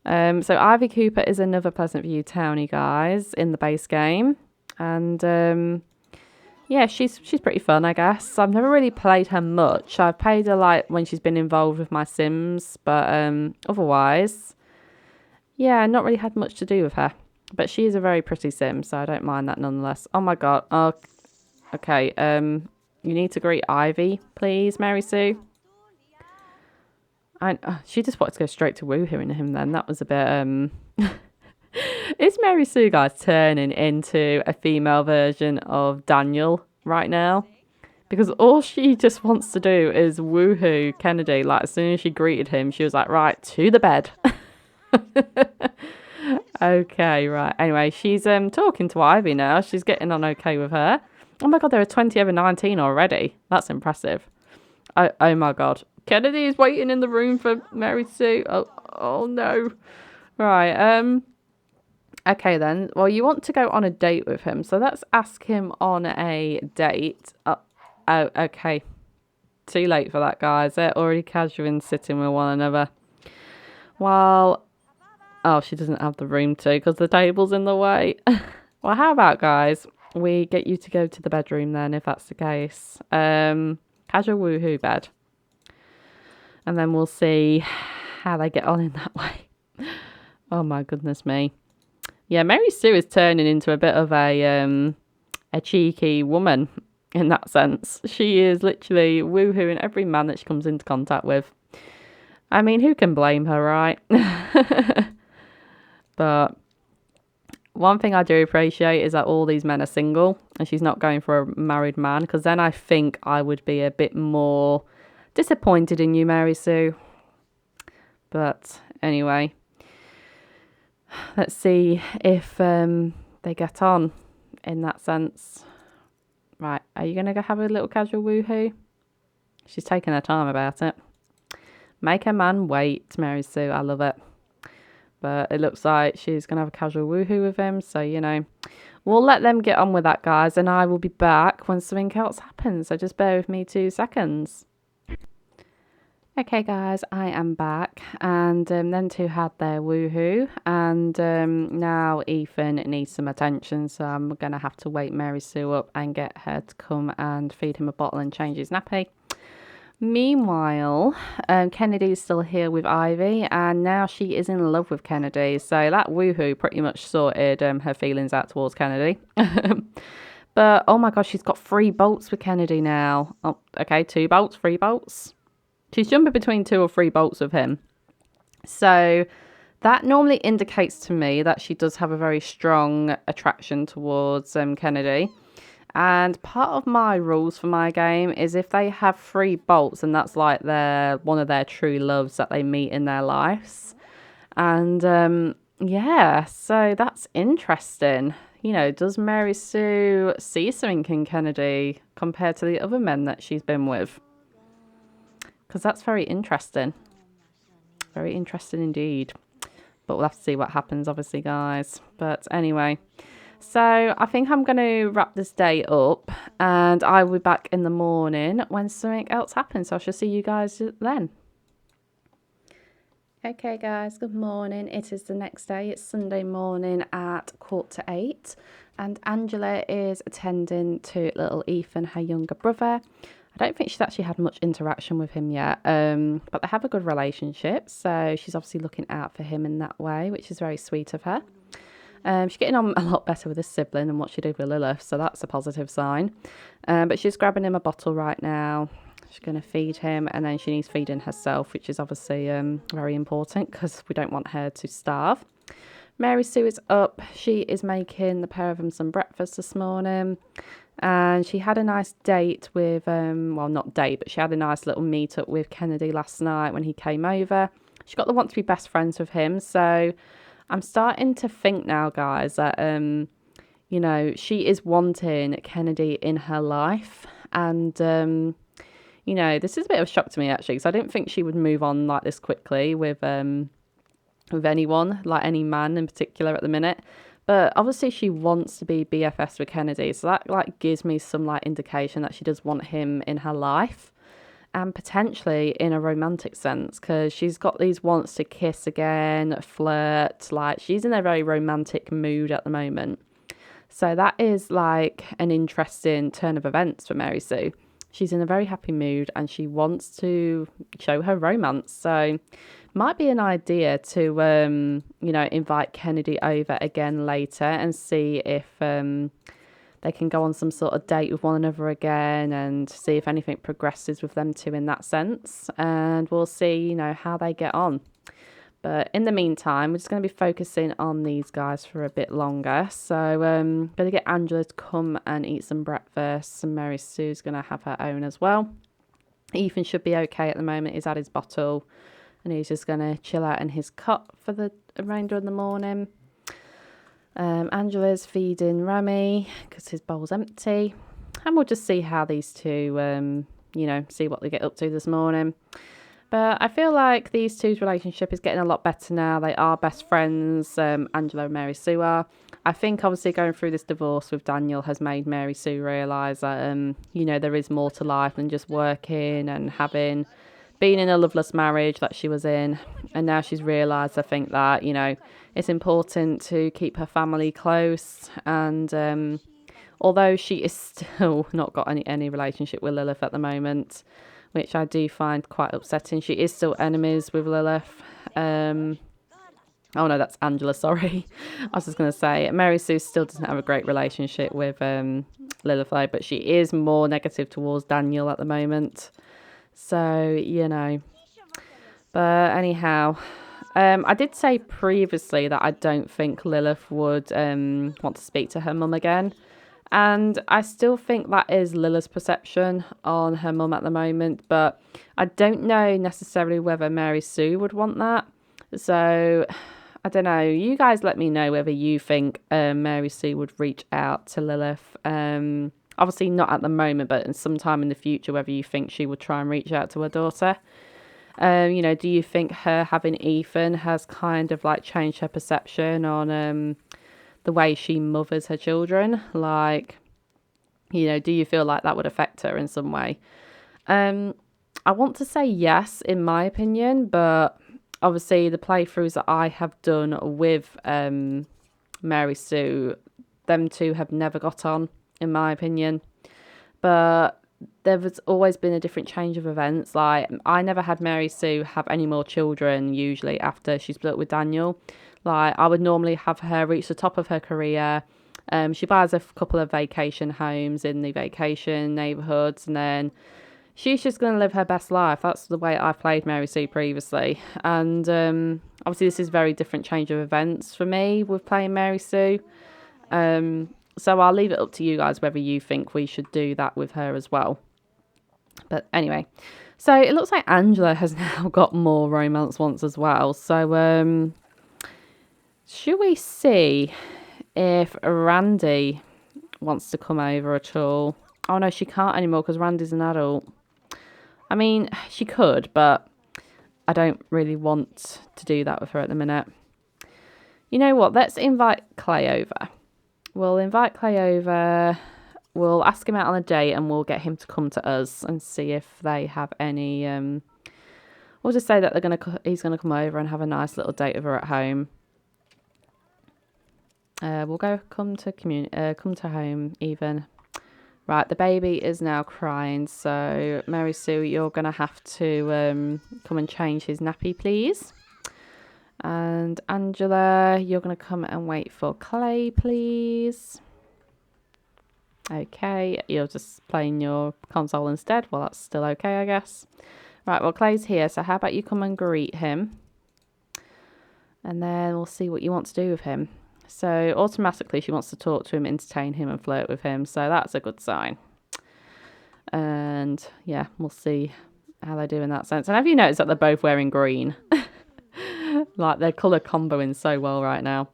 Speaker 1: So Ivy Cooper is another Pleasant View townie, guys, in the base game. And yeah, she's pretty fun, I guess. I've never really played her much. I've played her when she's been involved with my Sims, but otherwise, yeah, not really had much to do with her. But she is a very pretty Sim, so I don't mind that nonetheless. Oh my god. Oh, okay. You need to greet Ivy, please, Mary Sue. She just wanted to go straight to woohooing him then. That was a bit Is Mary Sue, guys, turning into a female version of Daniel right now? Because all she just wants to do is woohoo Kennedy. As soon as she greeted him, she was like, "Right, to the bed." Okay, right. Anyway, she's talking to Ivy now. She's getting on okay with her. Oh my god, there are 20 over 19 already. That's impressive. Oh my god. Kennedy is waiting in the room for Mary Sue. Oh no. Right, okay then. Well, you want to go on a date with him, so let's ask him on a date. Oh, okay. Too late for that, guys. They're already casually sitting with one another. Well, oh, she doesn't have the room to because the table's in the way. Well, how about, guys, we get you to go to the bedroom then, if that's the case. Casual woohoo bed. And then we'll see how they get on in that way. Oh my goodness me. Yeah, Mary Sue is turning into a bit of a cheeky woman in that sense. She is literally woohooing every man that she comes into contact with. I mean, who can blame her, right? But one thing I do appreciate is that all these men are single and she's not going for a married man, because then I think I would be a bit more disappointed in you, Mary Sue. But anyway, let's see if they get on in that sense. Right, are you going to go have a little casual woohoo? She's taking her time about it. Make a man wait, Mary Sue. I love it. But it looks like she's going to have a casual woohoo with him. So, we'll let them get on with that, guys. And I will be back when something else happens. So just bear with me 2 seconds. Okay, guys, I am back. And them two had their woohoo. And now Ethan needs some attention. So I'm going to have to wake Mary Sue up and get her to come and feed him a bottle and change his nappy. Meanwhile, Kennedy is still here with Ivy, and now she is in love with Kennedy. So that woohoo pretty much sorted her feelings out towards Kennedy. But, oh my gosh, she's got 3 bolts with Kennedy now. Oh, okay, 2 bolts, 3 bolts. She's jumping between 2 or 3 bolts with him. So that normally indicates to me that she does have a very strong attraction towards Kennedy. And part of my rules for my game is if they have 3 bolts, and that's like one of their true loves that they meet in their lives. And yeah, so that's interesting. Does Mary Sue see something in Kennedy compared to the other men that she's been with? Because that's very interesting. Very interesting indeed. But we'll have to see what happens, obviously, guys. But anyway, so I think I'm going to wrap this day up, and I will be back in the morning when something else happens. So I shall see you guys then. Okay, guys, good morning. It is the next day. It's Sunday morning at 7:45, and Angela is attending to little Ethan, her younger brother. I don't think she's actually had much interaction with him yet, but they have a good relationship, so she's obviously looking out for him in that way, which is very sweet of her. She's getting on a lot better with his sibling than what she did with Lilith, so that's a positive sign. But she's grabbing him a bottle right now. She's going to feed him, and then she needs feeding herself, which is obviously very important because we don't want her to starve. Mary Sue is up. She is making the pair of them some breakfast this morning. And she had a nice date with, well, not date, but she had a nice little meet up with Kennedy last night when he came over. She got the want to be best friends with him. So I'm starting to think now, guys, that, she is wanting Kennedy in her life. And, this is a bit of a shock to me, actually, because I didn't think she would move on like this quickly with anyone, like any man in particular at the minute. But obviously she wants to be BFS with Kennedy, so that gives me some indication that she does want him in her life, and potentially in a romantic sense, because she's got these wants to kiss again, flirt, she's in a very romantic mood at the moment. So that is an interesting turn of events for Mary Sue. She's in a very happy mood and she wants to show her romance. So might be an idea to, invite Kennedy over again later and see if they can go on some sort of date with one another again and see if anything progresses with them two in that sense. And we'll see, how they get on. But in the meantime, we're just going to be focusing on these guys for a bit longer. So going to get Angela to come and eat some breakfast. And Mary Sue's going to have her own as well. Ethan should be okay at the moment. He's had his bottle. And he's just going to chill out in his cot for the remainder of the morning. Angela's feeding Rami because his bowl's empty. And we'll just see how these two, see what they get up to this morning. But I feel like these two's relationship is getting a lot better now. They are best friends, Angela and Mary Sue are. I think obviously going through this divorce with Daniel has made Mary Sue realise that, there is more to life than just working and being in a loveless marriage that she was in. And now she's realised, I think, that, it's important to keep her family close. And although she is still not got any relationship with Lilith at the moment, which I do find quite upsetting. She is still enemies with Lilith. Oh no, that's Angela, sorry. I was just going to say, Mary Sue still doesn't have a great relationship with Lilith, though, but she is more negative towards Daniel at the moment. So, But anyhow, I did say previously that I don't think Lilith would want to speak to her mum again. And I still think that is Lila's perception on her mum at the moment. But I don't know necessarily whether Mary Sue would want that. So I don't know. You guys let me know whether you think Mary Sue would reach out to Lilith. Obviously not at the moment, but sometime in the future, whether you think she would try and reach out to her daughter. Do you think her having Ethan has kind of changed her perception on the way she mothers her children? Do you feel like that would affect her in some way? I want to say yes, in my opinion, but obviously the playthroughs that I have done with Mary Sue, them two have never got on, in my opinion. But there's always been a different change of events. I never had Mary Sue have any more children, usually, after she split up with Daniel. I would normally have her reach the top of her career. She buys a couple of vacation homes in the vacation neighbourhoods, and then she's just going to live her best life. That's the way I've played Mary Sue previously. And obviously this is a very different change of events for me with playing Mary Sue. So I'll leave it up to you guys whether you think we should do that with her as well. But anyway, so it looks like Angela has now got more romance wants as well. So should we see if Randy wants to come over at all? Oh no, she can't anymore because Randy's an adult. I mean, she could, but I don't really want to do that with her at the minute. You know what? Let's invite Clay over. We'll invite Clay over. We'll ask him out on a date and we'll get him to come to us and see if they have any We'll just say that he's gonna come over and have a nice little date with her at home. We'll come to home even. Right, the baby is now crying, so Mary Sue, you're gonna have to come and change his nappy, please. And Angela, you're gonna come and wait for Clay, please. Okay, you're just playing your console instead. Well, that's still okay, I guess. Right, well, Clay's here, so how about you come and greet him? And then we'll see what you want to do with him. So automatically she wants to talk to him, entertain him and flirt with him. So that's a good sign. And yeah, we'll see how they do in that sense. And have you noticed that they're both wearing green? Like they're colour comboing so well right now.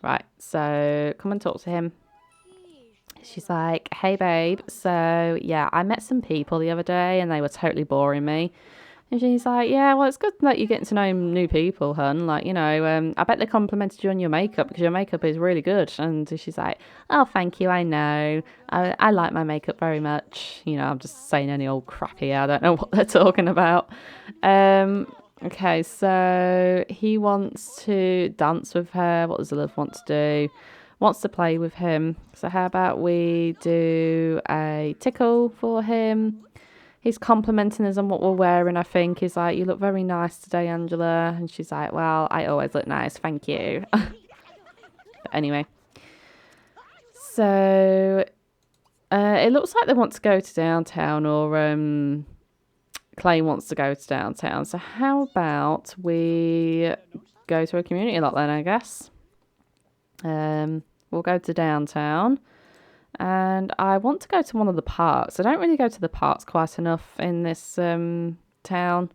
Speaker 1: Right, so come and talk to him. She's like, hey babe, so yeah, I met some people the other day and they were totally boring me. And she's like, yeah, well, it's good that you're getting to know new people, hun. Like, you know, I bet they complimented you on your makeup because your makeup is really good. And she's like, oh, thank you, I know. I like my makeup very much. You know, I'm just saying any old crap here. I don't know what they're talking about. Okay, so he wants to dance with her. What does Lilith want to do? Wants to play with him. So how about we do a tickle for him? He's complimenting us on what we're wearing, I think. He's like, you look very nice today, Angela. And she's like, well, I always look nice, thank you. But anyway. So, it looks like they want to go to downtown, or Clay wants to go to downtown. So how about we go to a community lot then, I guess. We'll go to downtown. And I want to go to one of the parks. I don't really go to the parks quite enough in this town.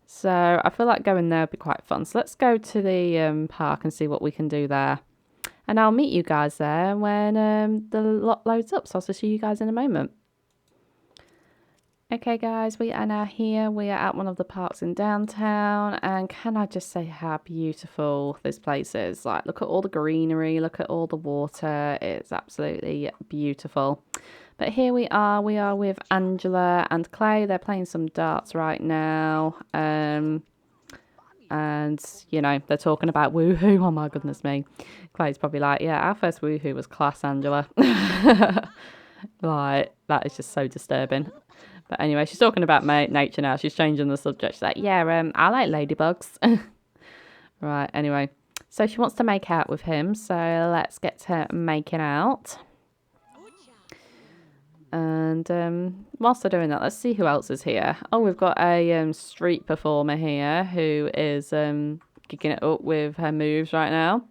Speaker 1: So I feel like going there would be quite fun. So let's go to the park and see what we can do there. And I'll meet you guys there when the lot loads up. So I'll see you guys in a moment. Okay guys, we are now here. We are at one of the parks in downtown, and can I just say how beautiful this place is? Like, look at all the greenery, look at all the water. It's absolutely beautiful. But here we are with Angela and Clay. They're playing some darts right now. And, you know, they're talking about woohoo. Oh my goodness me. Clay's probably like, yeah, our first woohoo was class, Angela. Like, that is just so disturbing. But anyway, she's talking about nature now. She's changing the subject. She's like, yeah, I like ladybugs. Right, anyway. So she wants to make out with him. So let's get to making out. And whilst they're doing that, let's see who else is here. Oh, we've got a street performer here who is kicking it up with her moves right now.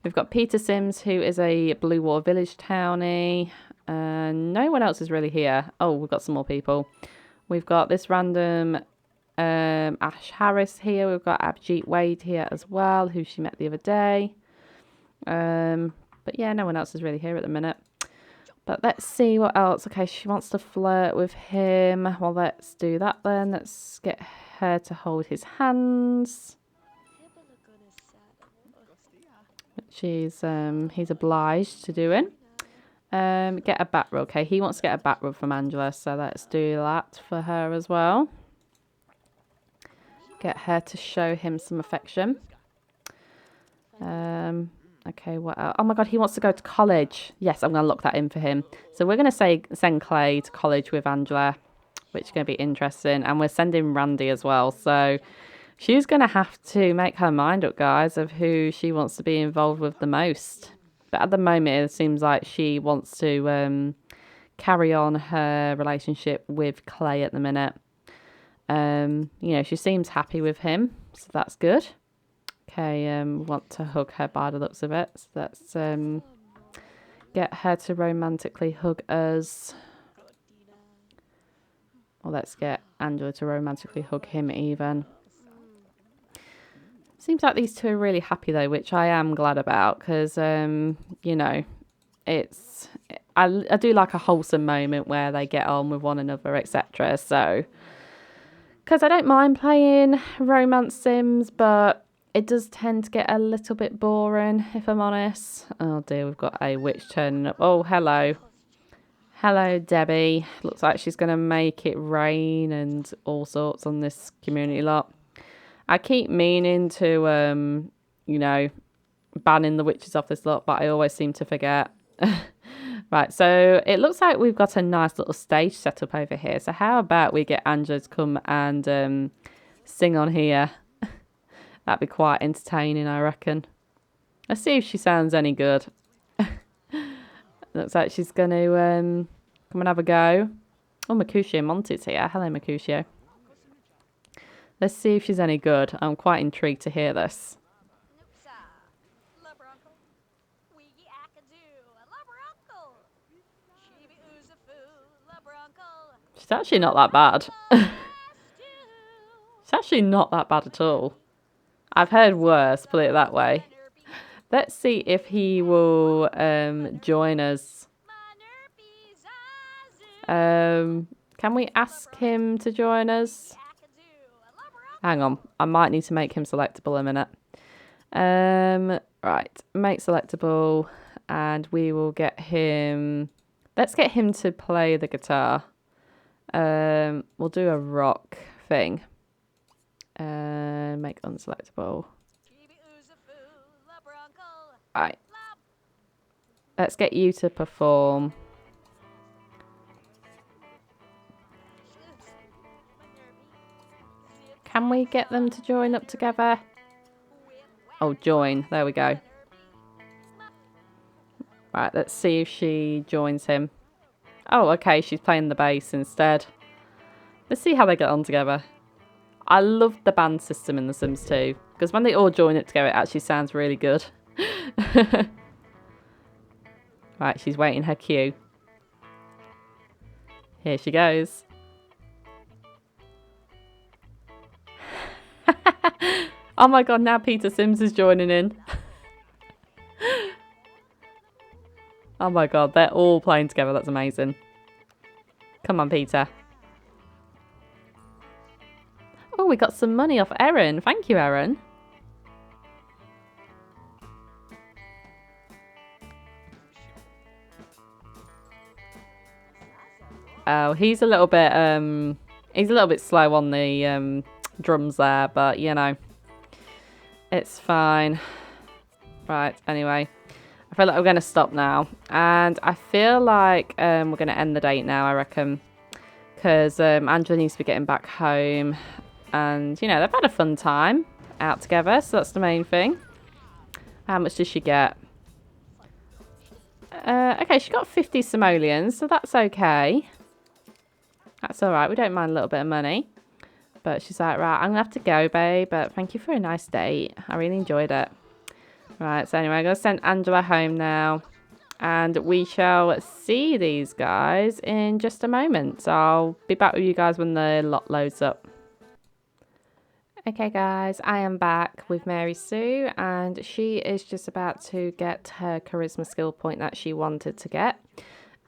Speaker 1: We've got Peter Sims, who is a Blue Water Village townie. No one else is really here. Oh, we've got some more people. We've got this random Ash Harris here. We've got Abhijit Wade here as well, who she met the other day. But yeah, no one else is really here at the minute. But let's see what else. Okay, she wants to flirt with him. Well, let's do that then. Let's get her to hold his hands. Which he's obliged to doing. Get a back rub. Okay, he wants to get a back rub from Angela, so let's do that for her as well. Get her to show him some affection. Okay, what else? Oh my god, he wants to go to college. Yes, I'm going to lock that in for him. So we're going to send Clay to college with Angela, which is going to be interesting. And we're sending Randy as well. So she's going to have to make her mind up, guys, of who she wants to be involved with the most. But at the moment, it seems like she wants to carry on her relationship with Clay at the minute. You know, she seems happy with him, so that's good. Okay, we want to hug her by the looks of it. So let's get her to romantically hug us. Or let's get Angela to romantically hug him even. Seems like these two are really happy though, which I am glad about because, you know, I do like a wholesome moment where they get on with one another, etc. So, because I don't mind playing romance sims, but it does tend to get a little bit boring, if I'm honest. Oh dear, we've got a witch turning up. Oh, hello. Hello, Debbie. Looks like she's going to make it rain and all sorts on this community lot. I keep meaning to, you know, banning the witches off this lot, but I always seem to forget. Right, so it looks like we've got a nice little stage set up over here. So how about we get Angela to come and sing on here? That'd be quite entertaining, I reckon. Let's see if she sounds any good. Looks like she's going to come and have a go. Oh, Mercutio Monte's here. Hello, Mercutio. Let's see if she's any good. I'm quite intrigued to hear this. She's actually not that bad. She's actually not that bad at all. I've heard worse, put it that way. Let's see if he will join us. Can we ask him to join us? Hang on, I might need to make him selectable a minute. Right, make selectable, and we will get him. Let's get him to play the guitar. We'll do a rock thing. Make unselectable. Right. Let's get you to perform. Can we get them to join up together? Oh, join. There we go. Right, let's see if she joins him. Oh, okay, she's playing the bass instead. Let's see how they get on together. I love the band system in The Sims 2, because when they all join it together, it actually sounds really good. Right, she's waiting her cue. Here she goes. Oh my god, now Peter Sims is joining in. Oh my god, they're all playing together. That's amazing. Come on, Peter. Oh, we got some money off Erin. Thank you, Erin. Oh, he's a little bit slow on the drums there, but you know, it's fine. Right, anyway, I feel like we're going to stop now, and I feel like we're going to end the date now, I reckon, because Angela needs to be getting back home, and you know, they've had a fun time out together, so that's the main thing. How much does she get? Okay, she got 50 simoleons, so that's okay. That's all right. We don't mind a little bit of money. But she's like, right, I'm going to have to go, babe. But thank you for a nice date. I really enjoyed it. Right, so anyway, I'm going to send Angela home now. And we shall see these guys in just a moment. So I'll be back with you guys when the lot loads up. Okay, guys, I am back with Mary Sue. And she is just about to get her charisma skill point that she wanted to get.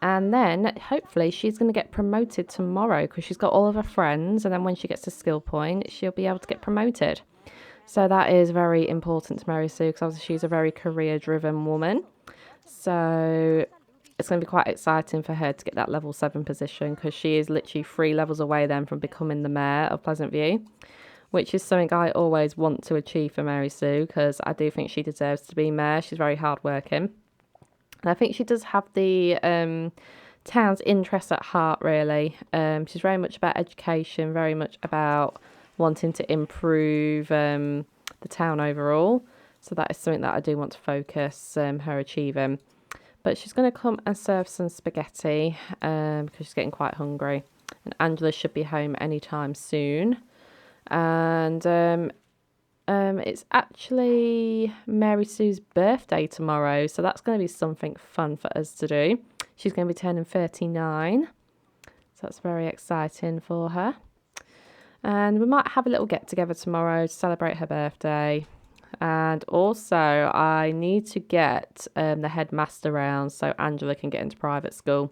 Speaker 1: And then, hopefully, she's going to get promoted tomorrow because she's got all of her friends. And then when she gets to skill point, she'll be able to get promoted. So that is very important to Mary Sue because obviously she's a very career-driven woman. So it's going to be quite exciting for her to get that level 7 position because she is literally 3 levels away then from becoming the mayor of Pleasant View, which is something I always want to achieve for Mary Sue because I do think she deserves to be mayor. She's very hardworking. And I think she does have the town's interest at heart, really. She's very much about education, very much about wanting to improve the town overall. So that is something that I do want to focus her achieving. But she's going to come and serve some spaghetti because she's getting quite hungry. And Angela should be home anytime soon. And it's actually Mary Sue's birthday tomorrow, so that's going to be something fun for us to do. She's going to be turning 39, so that's very exciting for her. And we might have a little get-together tomorrow to celebrate her birthday. And also, I need to get the headmaster round so Angela can get into private school.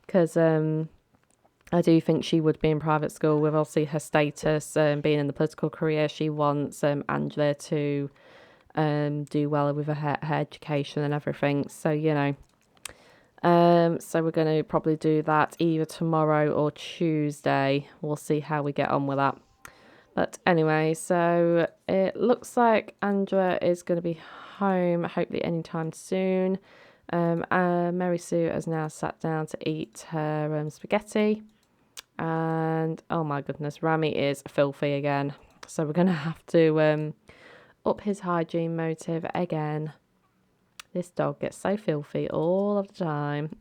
Speaker 1: Because I do think she would be in private school with obviously her status, being in the political career. She wants Angela to do well with her education and everything. So, you know, so we're going to probably do that either tomorrow or Tuesday. We'll see how we get on with that. But anyway, so it looks like Angela is going to be home hopefully anytime soon. Mary Sue has now sat down to eat her spaghetti. And oh my goodness, Rami is filthy again. So we're going to have to up his hygiene motive again. This dog gets so filthy all of the time.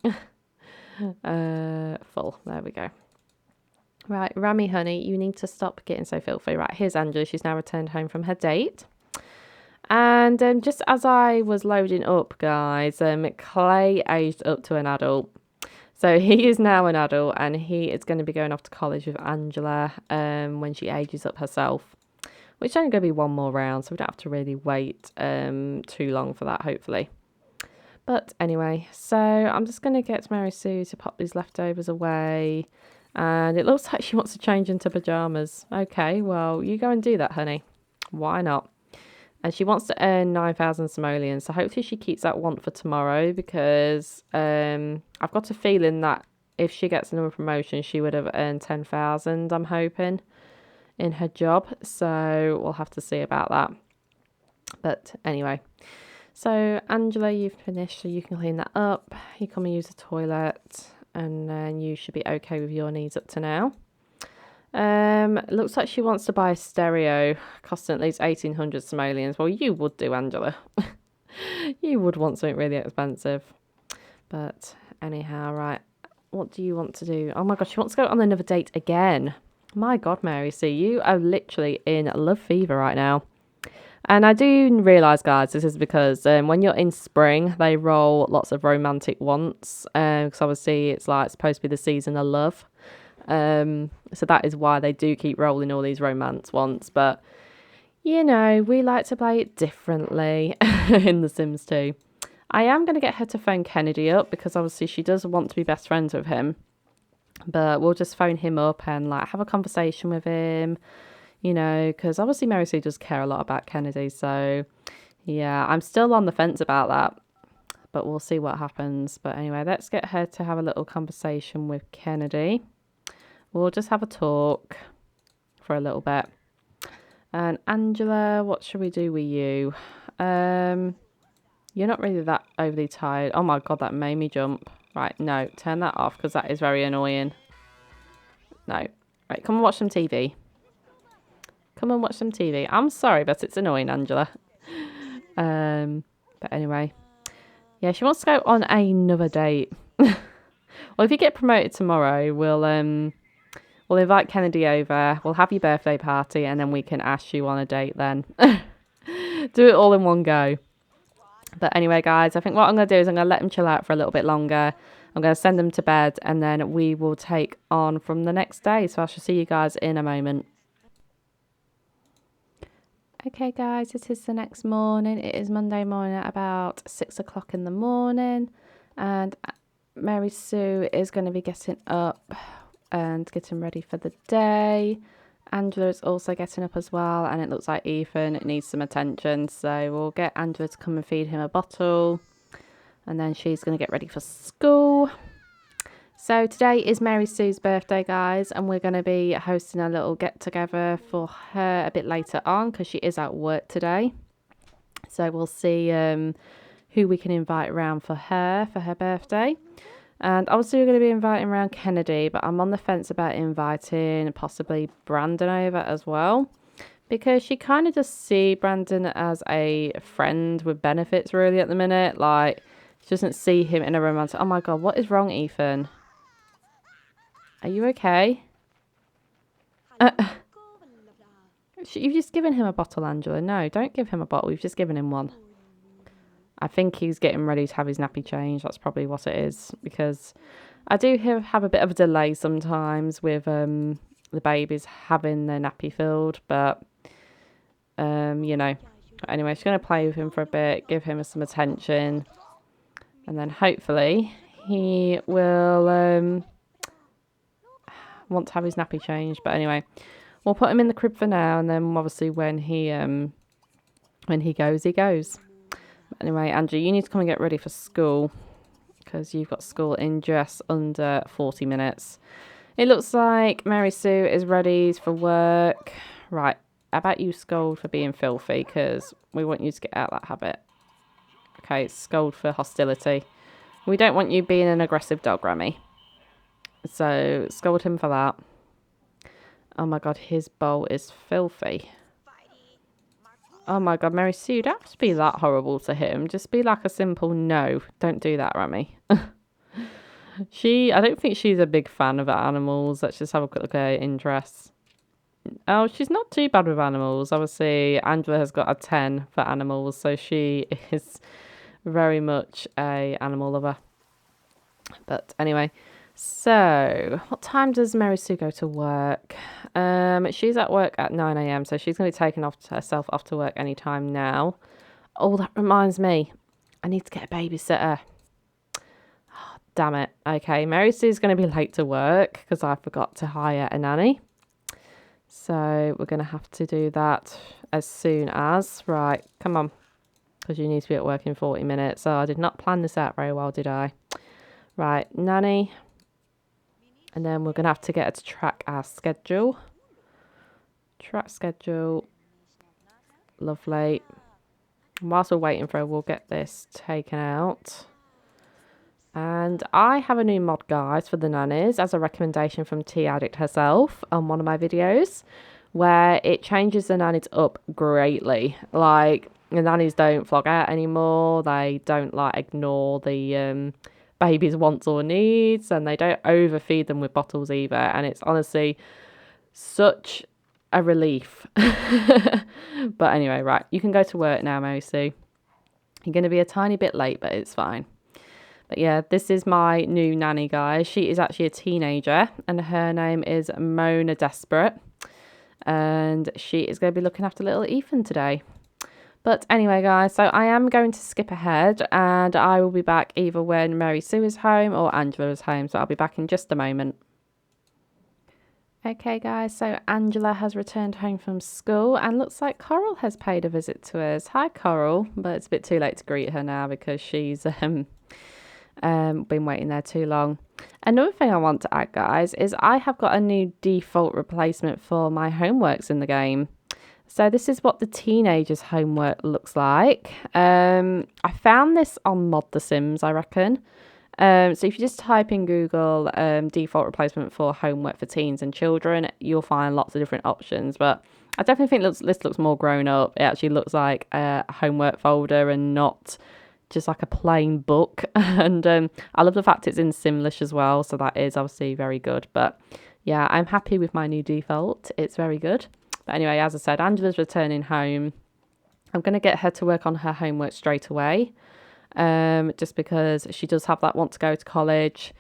Speaker 1: Full. There we go. Right, Rami, honey, you need to stop getting so filthy. Right, here's Angela. She's now returned home from her date. And just as I was loading up, guys, Clay aged up to an adult. So he is now an adult and he is going to be going off to college with Angela when she ages up herself. Which is only going to be one more round, so we don't have to really wait too long for that, hopefully. But anyway, so I'm just going to get Mary Sue to pop these leftovers away. And it looks like she wants to change into pyjamas. Okay, well, you go and do that, honey. Why not? And she wants to earn 9,000 simoleons. So hopefully she keeps that want for tomorrow because I've got a feeling that if she gets another promotion, she would have earned 10,000, I'm hoping, in her job. So we'll have to see about that. But anyway, so Angela, you've finished, so you can clean that up. You come and use the toilet and then you should be okay with your needs up to now. Looks like she wants to buy a stereo costing at least 1,800 simoleons. Well, you would do, Angela. You would want something really expensive. But anyhow, right. What do you want to do? Oh my gosh, she wants to go on another date again. My God, Mary Sue, you are literally in love fever right now. And I do realise, guys, this is because when you're in spring, they roll lots of romantic wants. Because obviously it's like supposed to be the season of love. So that is why they do keep rolling all these romance wants. But, you know, we like to play it differently in The Sims 2. I am going to get her to phone Kennedy up because obviously she does want to be best friends with him. But we'll just phone him up and like have a conversation with him. You know, because obviously Mary Sue does care a lot about Kennedy. So, yeah, I'm still on the fence about that. But we'll see what happens. But anyway, let's get her to have a little conversation with Kennedy. We'll just have a talk for a little bit. And Angela, what should we do with you? You're not really that overly tired. Oh my God, that made me jump. Right, no, turn that off because that is very annoying. No. Right, come and watch some TV. Come and watch some TV. I'm sorry, but it's annoying, Angela. But anyway. Yeah, she wants to go on another date. Well, if you get promoted tomorrow, we'll invite Kennedy over. We'll have your birthday party and then we can ask you on a date then. Do it all in one go. But anyway, guys, I think what I'm going to do is I'm going to let him chill out for a little bit longer. I'm going to send him to bed and then we will take on from the next day. So I shall see you guys in a moment. Okay, guys, it is the next morning. It is Monday morning at about 6 o'clock in the morning. And Mary Sue is going to be getting up and getting ready for the day. Angela is also getting up as well. And it looks like Ethan needs some attention. So we'll get Angela to come and feed him a bottle. And then she's going to get ready for school. So today is Mary Sue's birthday, guys, and we're going to be hosting a little get-together for her a bit later on because she is at work today. So we'll see who we can invite around for her birthday. And obviously we're going to be inviting around Kennedy, but I'm on the fence about inviting possibly Brandon over as well because she kind of just see Brandon as a friend with benefits really at the minute. Like, she doesn't see him in a romantic... Oh my God, what is wrong, Ethan? Are you okay? You've just given him a bottle, Angela. No, don't give him a bottle. You've just given him one. I think he's getting ready to have his nappy changed. That's probably what it is. Because I do have a bit of a delay sometimes with the babies having their nappy filled. But, you know. Anyway, she's going to play with him for a bit. Give him some attention. And then hopefully he will... want to have his nappy changed, but anyway, we'll put him in the crib for now, and then obviously when he goes, he goes. But anyway, Andrew, you need to come and get ready for school because you've got school in just under 40 minutes. It looks like Mary Sue is ready for work. Right, how about you scold for being filthy, because we want you to get out of that habit. Okay, scold for hostility. We don't want you being an aggressive dog, Remy. So scold him for that. Oh my god, his bowl is filthy. Oh my god, Mary Sue, you don't have to be that horrible to him. Just be like a simple no. Don't do that, Remy. I don't think she's a big fan of animals. Let's just have a quick look at her interests. Oh, she's not too bad with animals. Obviously, Angela has got a 10 for animals, so she is very much a animal lover. But anyway, so what time does Mary Sue go to work? She's at work at 9 a.m, so she's going to be taking herself off to work anytime now. Oh, that reminds me. I need to get a babysitter. Oh, damn it. Okay, Mary Sue's going to be late to work because I forgot to hire a nanny. So we're going to have to do that as soon as. Right, come on. Because you need to be at work in 40 minutes. So I did not plan this out very well, did I? Right, nanny. And then we're going to have to get her to track our schedule. Track schedule. Lovely. And whilst we're waiting for her, we'll get this taken out. And I have a new mod, guys, for the nannies as a recommendation from Tea Addict herself on one of my videos, where it changes the nannies up greatly. Like, the nannies don't flog out anymore. They don't, like, ignore the baby's wants or needs, and they don't overfeed them with bottles either. And it's honestly such a relief. But anyway, right, you can go to work now, Mary Sue. You're going to be a tiny bit late, but it's fine. But yeah, this is my new nanny, guys. She is actually a teenager, and her name is Mona Desperate. And she is going to be looking after little Ethan today. But anyway, guys, so I am going to skip ahead, and I will be back either when Mary Sue is home or Angela is home. So I'll be back in just a moment. Okay, guys, so Angela has returned home from school, and looks like Coral has paid a visit to us. Hi, Coral. But it's a bit too late to greet her now because she's been waiting there too long. Another thing I want to add, guys, is I have got a new default replacement for my homeworks in the game. So this is what the teenagers' homework looks like. I found this on Mod The Sims, I reckon. So if you just type in Google default replacement for homework for teens and children, you'll find lots of different options. But I definitely think this looks more grown up. It actually looks like a homework folder and not just like a plain book. And I love the fact it's in Simlish as well. So that is obviously very good. But yeah, I'm happy with my new default. It's very good. But anyway, as I said, Angela's returning home. I'm going to get her to work on her homework straight away. Just because she does have that want to go to college,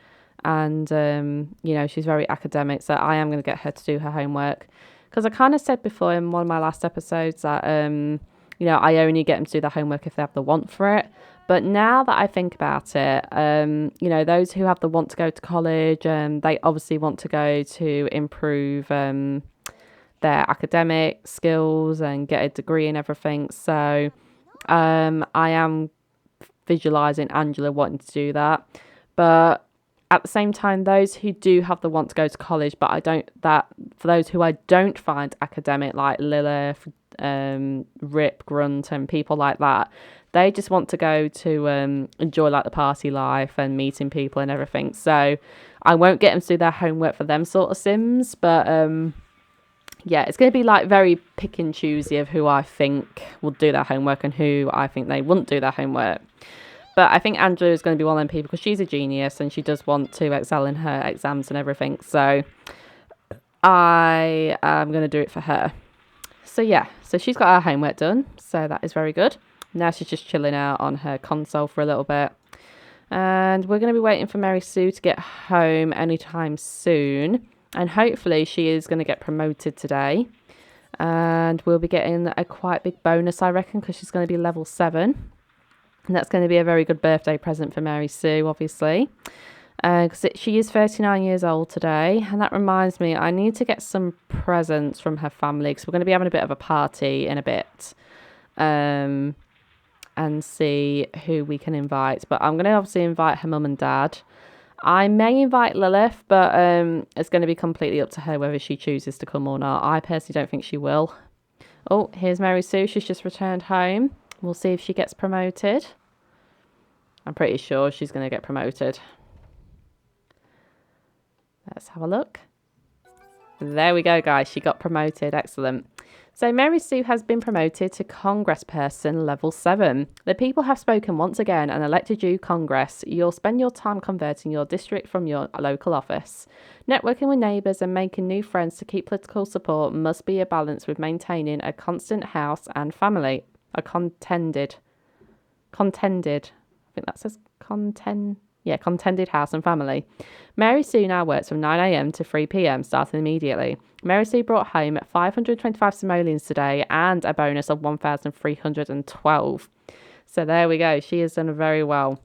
Speaker 1: and you know, she's very academic, so I am going to get her to do her homework, because I kind of said before in one of my last episodes that you know, I only get them to do their homework if they have the want for it. But now that I think about it, you know, those who have the want to go to college, they obviously want to go to improve their academic skills and get a degree and everything. So I am visualizing Angela wanting to do that. But at the same time, those who do have the want to go to college, but for those who I don't find academic, like Lilith, Rip, Grunt, and people like that, they just want to go to enjoy like the party life and meeting people and everything. So I won't get them to do their homework for them sort of Sims, but yeah, it's going to be like very pick and choosy of who I think will do their homework and who I think they wouldn't do their homework. But I think Angela is going to be one of them people because she's a genius and she does want to excel in her exams and everything. So I am going to do it for her. So yeah, so she's got her homework done. So that is very good. Now she's just chilling out on her console for a little bit. And we're going to be waiting for Mary Sue to get home anytime soon. And hopefully she is going to get promoted today. And we'll be getting a quite big bonus, I reckon, because she's going to be level 7. And that's going to be a very good birthday present for Mary Sue, obviously. Because she is 39 years old today. And that reminds me, I need to get some presents from her family, because we're going to be having a bit of a party in a bit. And see who we can invite. But I'm going to obviously invite her mum and dad. I may invite Lilith, but it's going to be completely up to her whether she chooses to come or not. I personally don't think she will. Oh, here's Mary Sue. She's just returned home. We'll see if she gets promoted. I'm pretty sure she's going to get promoted. Let's have a look. There we go, guys. She got promoted. Excellent. So Mary Sue has been promoted to Congressperson Level 7. The people have spoken once again and elected you Congress. You'll spend your time converting your district from your local office. Networking with neighbours and making new friends to keep political support must be a balance with maintaining a constant house and family. A contended. I think that says contended house and family. Mary Sue now works from 9 a.m. to 3 p.m. starting immediately. Mary Sue brought home 525 simoleons today and a bonus of 1,312. So there we go. She has done very well.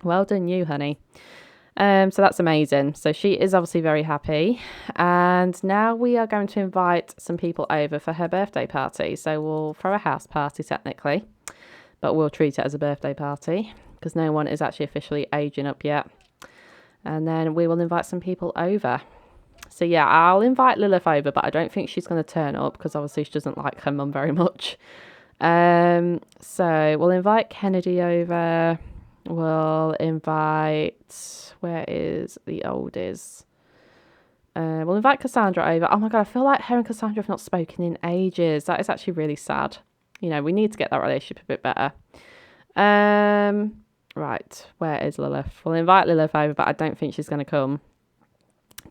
Speaker 1: Well done you, honey. So that's amazing. So she is obviously very happy. And now we are going to invite some people over for her birthday party. So we'll throw a house party technically, but we'll treat it as a birthday party because no one is actually officially aging up yet. And then we will invite some people over. So yeah, I'll invite Lilith over, but I don't think she's going to turn up because obviously she doesn't like her mum very much. So we'll invite Kennedy over. We'll invite, where is the oldies? We'll invite Cassandra over. Oh my God, I feel like her and Cassandra have not spoken in ages. That is actually really sad. You know, we need to get that relationship a bit better. Right, where is Lilith? We'll invite Lilith over, but I don't think she's going to come.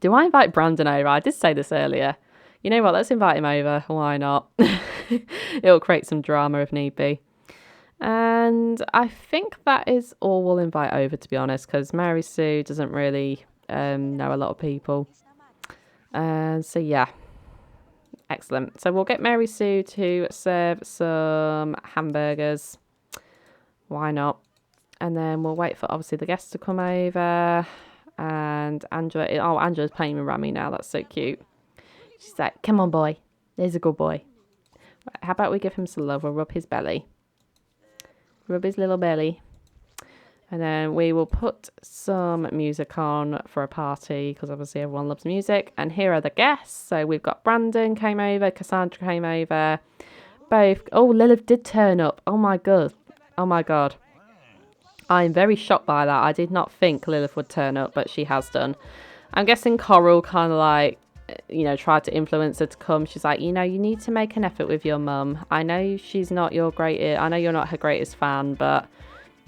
Speaker 1: Do I invite Brandon over? I did say this earlier. You know what? Let's invite him over. Why not? It'll create some drama if need be. And I think that is all we'll invite over, to be honest, because Mary Sue doesn't really know a lot of people. So yeah, excellent. So we'll get Mary Sue to serve some hamburgers. Why not? And then we'll wait for obviously the guests to come over. And Angela's playing with Rami now. That's so cute. She's like, come on, boy. There's a good boy. Right, how about we give him some love? We'll rub his belly. Rub his little belly. And then we will put some music on for a party because obviously everyone loves music. And here are the guests. So we've got Brandon came over. Cassandra came over. Both. Oh, Lilith did turn up. Oh, my God. Oh, my God. I'm very shocked by that. I did not think Lilith would turn up, but she has done. I'm guessing Coral kind of like, you know, tried to influence her to come. She's like, you know, you need to make an effort with your mum. I know she's not your greatest, I know you're not her greatest fan, but,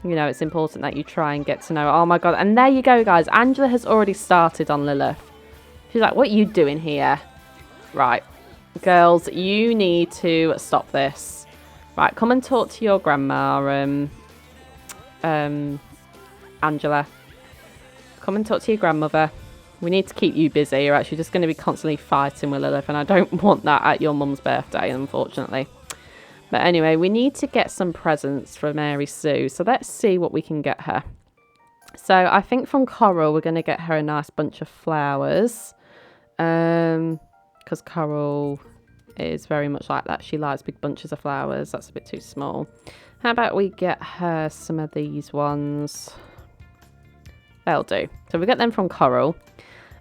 Speaker 1: you know, it's important that you try and get to know her. Oh my God. And there you go, guys. Angela has already started on Lilith. She's like, what are you doing here? Right. Girls, you need to stop this. Right. Come and talk to your grandma, Angela, come and talk to your grandmother. We need to keep you busy. You're actually just going to be constantly fighting with Lilith, and I don't want that at your mum's birthday, unfortunately. But anyway, we need to get some presents for Mary Sue, so let's see what we can get her. So I think from Coral we're going to get her a nice bunch of flowers, because Coral is very much like that. She likes big bunches of flowers. That's a bit too small. How about we get her some of these ones? They'll do. So we get them from Coral.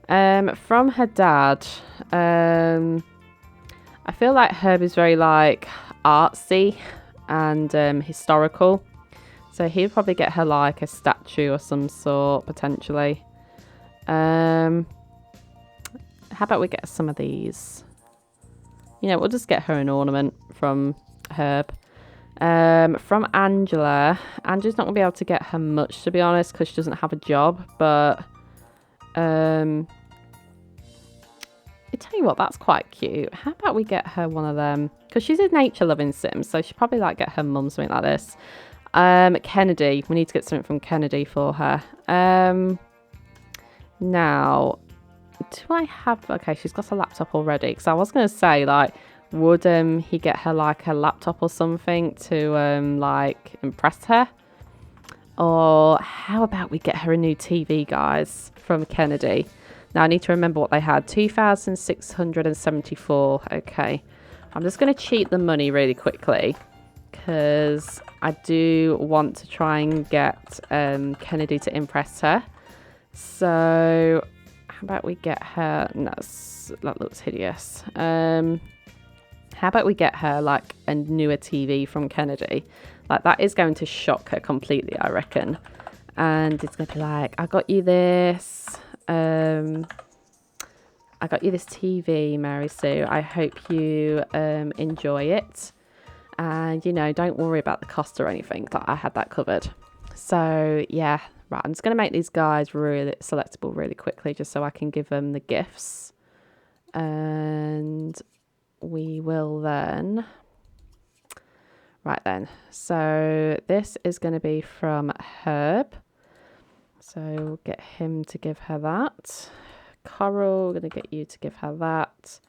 Speaker 1: From her dad, I feel like Herb is very like artsy and historical. So he'll probably get her like a statue or some sort, potentially. How about we get some of these? You know, we'll just get her an ornament from Herb. From Angela. Angela's not going to be able to get her much, to be honest, because she doesn't have a job. But, I tell you what, that's quite cute. How about we get her one of them? Because she's a nature-loving sim, so she'll probably like get her mum something like this. Kennedy. We need to get something from Kennedy for her. Now, do I have... Okay, she's got a laptop already. Because I was going to say, like... Would he get her like a laptop or something to like impress her? Or how about we get her a new TV, guys, from Kennedy? Now I need to remember what they had. 2,674. Okay. I'm just going to cheat the money really quickly because I do want to try and get Kennedy to impress her. So how about we get her? No, that looks hideous. How about we get her like a newer TV from Kennedy? Like that is going to shock her completely, I reckon. And it's going to be like, I got you this. I got you this TV, Mary Sue. I hope you enjoy it. And, you know, don't worry about the cost or anything. I had that covered. So, yeah. Right, I'm just going to make these guys really selectable really quickly just so I can give them the gifts. And we will then... Right then. So, this is going to be from Herb. So, we'll get him to give her that. Coral, going to get you to give her that.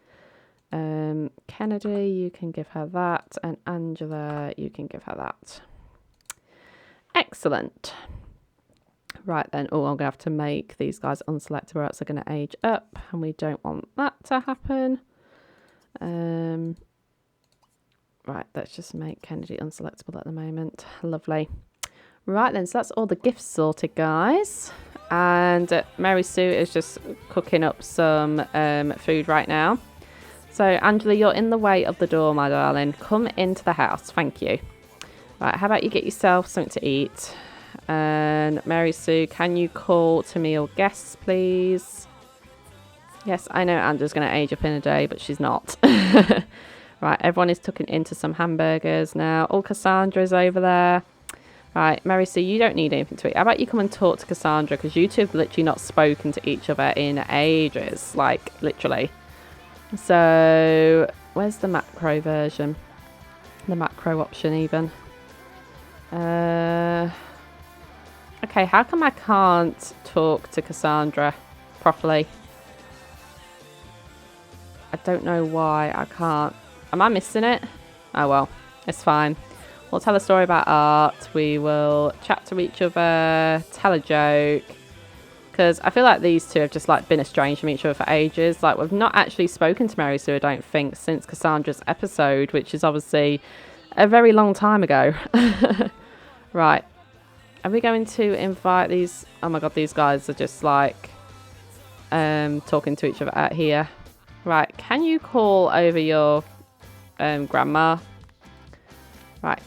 Speaker 1: Kennedy, you can give her that. And Angela, you can give her that. Excellent. Right then. Oh, I'm going to have to make these guys unselectable or else they're going to age up. And we don't want that to happen. Right, let's just make Kennedy unselectable at the moment. Lovely. Right then, so that's all the gifts sorted, guys. And Mary Sue is just cooking up some food right now. So, Angela, you're in the way of the door, my darling. Come into the house. Thank you. Right, how about you get yourself something to eat? And Mary Sue, can you call to meal guests, please? Yes, I know Angela's going to age up in a day, but she's not. Right, everyone is tucking into some hamburgers now. Oh, Cassandra's over there. Right, Mary Sue, you don't need anything to eat. How about you come and talk to Cassandra? Because you two have literally not spoken to each other in ages. Like, literally. So, where's the macro version? The macro option, even. Okay, how come I can't talk to Cassandra properly? I don't know why I can't. Am I missing it? Oh, well, it's fine. We'll tell a story about art. We will chat to each other, tell a joke. Because I feel like these two have just like been estranged from each other for ages. Like we've not actually spoken to Mary Sue, I don't think, since Cassandra's episode, which is obviously a very long time ago. Right. Are we going to invite these? Oh my God, these guys are just like talking to each other out here. Right. Can you call over your grandma? Right.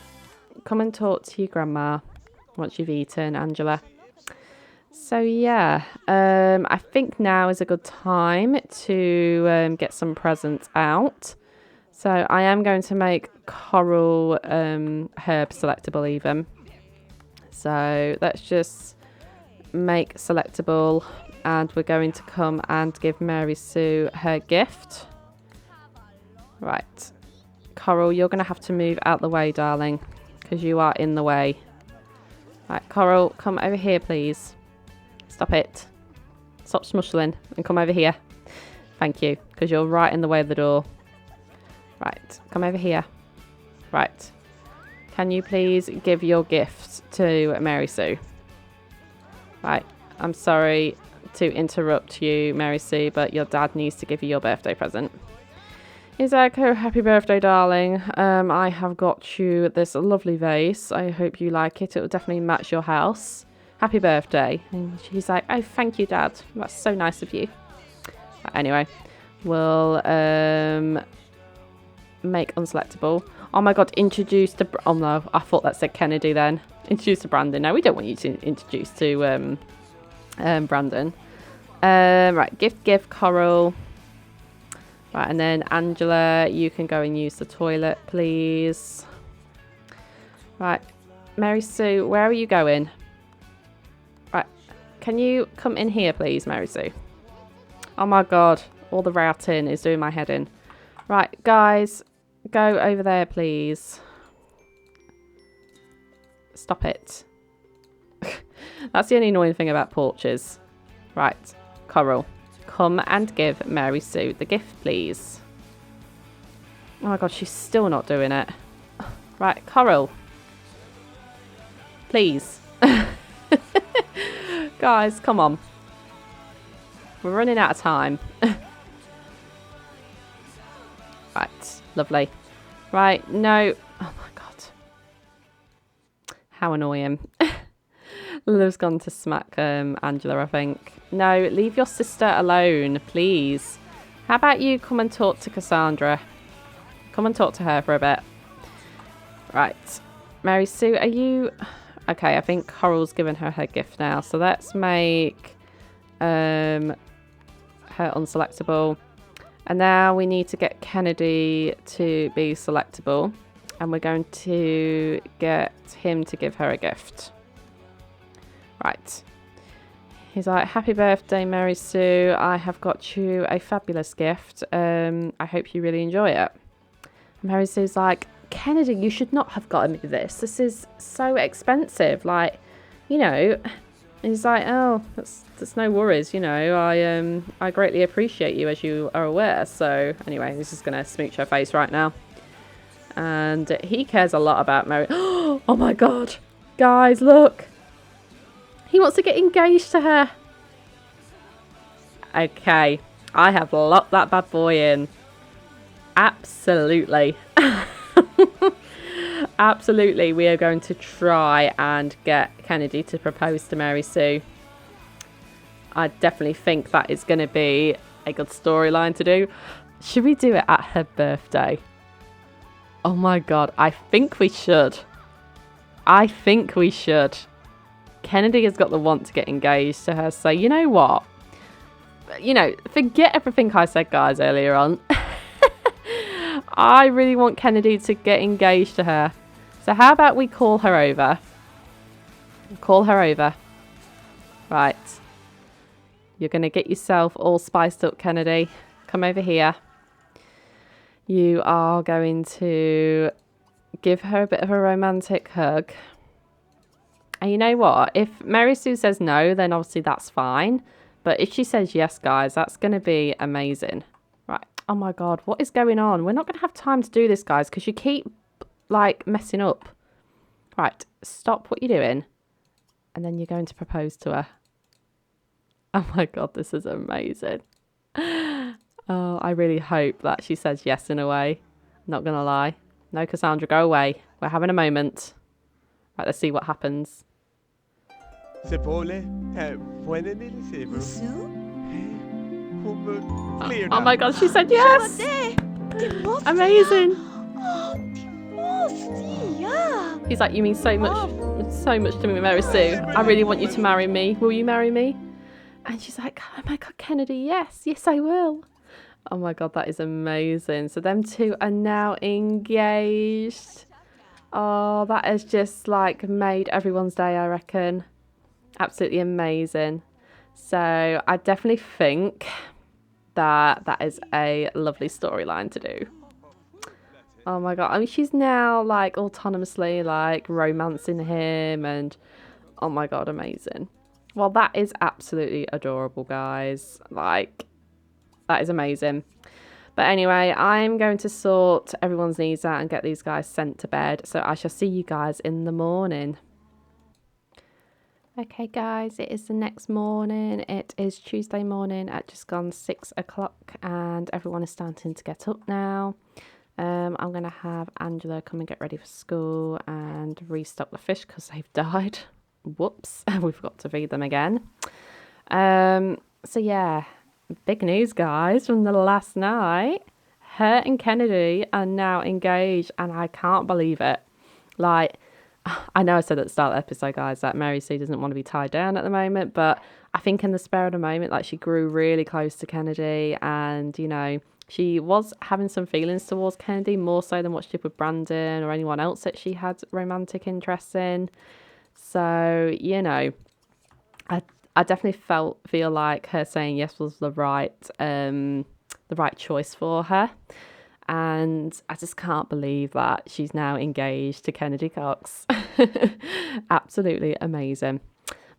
Speaker 1: Come and talk to your grandma once you've eaten, Angela. So yeah, I think now is a good time to get some presents out. So I am going to make Coral Herb selectable even. So let's just make selectable, and we're going to come and give Mary Sue her gift. Right. Coral, you're going to have to move out the way, darling, because you are in the way. Right, Coral, come over here, please. Stop it. Stop smushling and come over here. Thank you, because you're right in the way of the door. Right, come over here. Right. Can you please give your gift to Mary Sue? Right, I'm sorry to interrupt you, Mary Sue, but your dad needs to give you your birthday present. He's like, oh, happy birthday, darling. I have got you this lovely vase. I hope you like it. It will definitely match your house. Happy birthday. And she's like, oh, thank you, Dad. That's so nice of you. Anyway, we'll make unselectable. Oh my God, introduce to... Oh no, I thought that said Kennedy then. Introduce to Brandon. No, we don't want you to introduce to Brandon. Right, gift, Coral. Right, and then Angela, you can go and use the toilet, please. Right, Mary Sue, where are you going? Right, can you come in here, please, Mary Sue? Oh my God, all the routing is doing my head in. Right, guys, go over there, please. Stop it. That's the only annoying thing about porches. Right, Coral. Come and give Mary Sue the gift, please. Oh my God, she's still not doing it. Right, Coral. Please. Guys, come on. We're running out of time. Right, lovely. Right, no. Oh my God. How annoying. Lilith's gone to smack Angela, I think. No, leave your sister alone, please. How about you come and talk to Cassandra? Come and talk to her for a bit. Right. Mary Sue, are you... Okay, I think Coral's given her gift now. So let's make her unselectable. And now we need to get Kennedy to be selectable. And we're going to get him to give her a gift. Right. He's like, happy birthday, Mary Sue. I have got you a fabulous gift. I hope you really enjoy it. Mary Sue's like, Kennedy, you should not have gotten me this. This is so expensive. Like, you know, he's like, oh, that's no worries. You know, I greatly appreciate you, as you are aware. So anyway, he's just going to smooch her face right now. And he cares a lot about Mary. Oh my God. Guys, look. He wants to get engaged to her. Okay. I have locked that bad boy in. Absolutely. Absolutely. We are going to try and get Kennedy to propose to Mary Sue. I definitely think that is going to be a good storyline to do. Should we do it at her birthday? Oh my God. I think we should. I think we should. Kennedy has got the want to get engaged to her. So you know what? You know, forget everything I said, guys, earlier on. I really want Kennedy to get engaged to her. So how about we call her over? Call her over. Right. You're going to get yourself all spiced up, Kennedy. Come over here. You are going to give her a bit of a romantic hug. And you know what? If Mary Sue says no, then obviously that's fine. But if she says yes, guys, that's going to be amazing. Right. Oh my God, what is going on? We're not going to have time to do this, guys, because you keep, like, messing up. Right. Stop what you're doing. And then you're going to propose to her. Oh my God, this is amazing. Oh, I really hope that she says yes in a way. Not going to lie. No, Cassandra, go away. We're having a moment. Right, let's see what happens. Oh my God, she said yes! Amazing! He's like, you mean so much to me, Mary Sue. I really want you to marry me. Will you marry me? And she's like, oh my God, Kennedy, yes, I will. Oh my God, that is amazing. So them two are now engaged. Oh, that has just like made everyone's day, I reckon. Absolutely amazing. So I definitely think that is a lovely storyline to do. Oh my God. I mean, she's now like autonomously like romancing him and oh my God, amazing. Well, that is absolutely adorable, guys. Like, that is amazing. But anyway, I'm going to sort everyone's needs out and get these guys sent to bed. So I shall see you guys in the morning. Okay, guys, it is the next morning. It is Tuesday morning at just gone 6 o'clock and everyone is starting to get up now. I'm going to have Angela come and get ready for school and restock the fish because they've died. Whoops, we forgot to feed them again. So yeah, big news, guys, from the last night. Her and Kennedy are now engaged and I can't believe it. Like, I know I said at the start of the episode, guys, that Mary Sue doesn't want to be tied down at the moment, but I think in the spur of the moment, like, she grew really close to Kennedy and, you know, she was having some feelings towards Kennedy, more so than what she did with Brandon or anyone else that she had romantic interests in. So, you know, I definitely feel like her saying yes was the right choice for her. And I just can't believe that she's now engaged to Kennedy Cox. Absolutely amazing.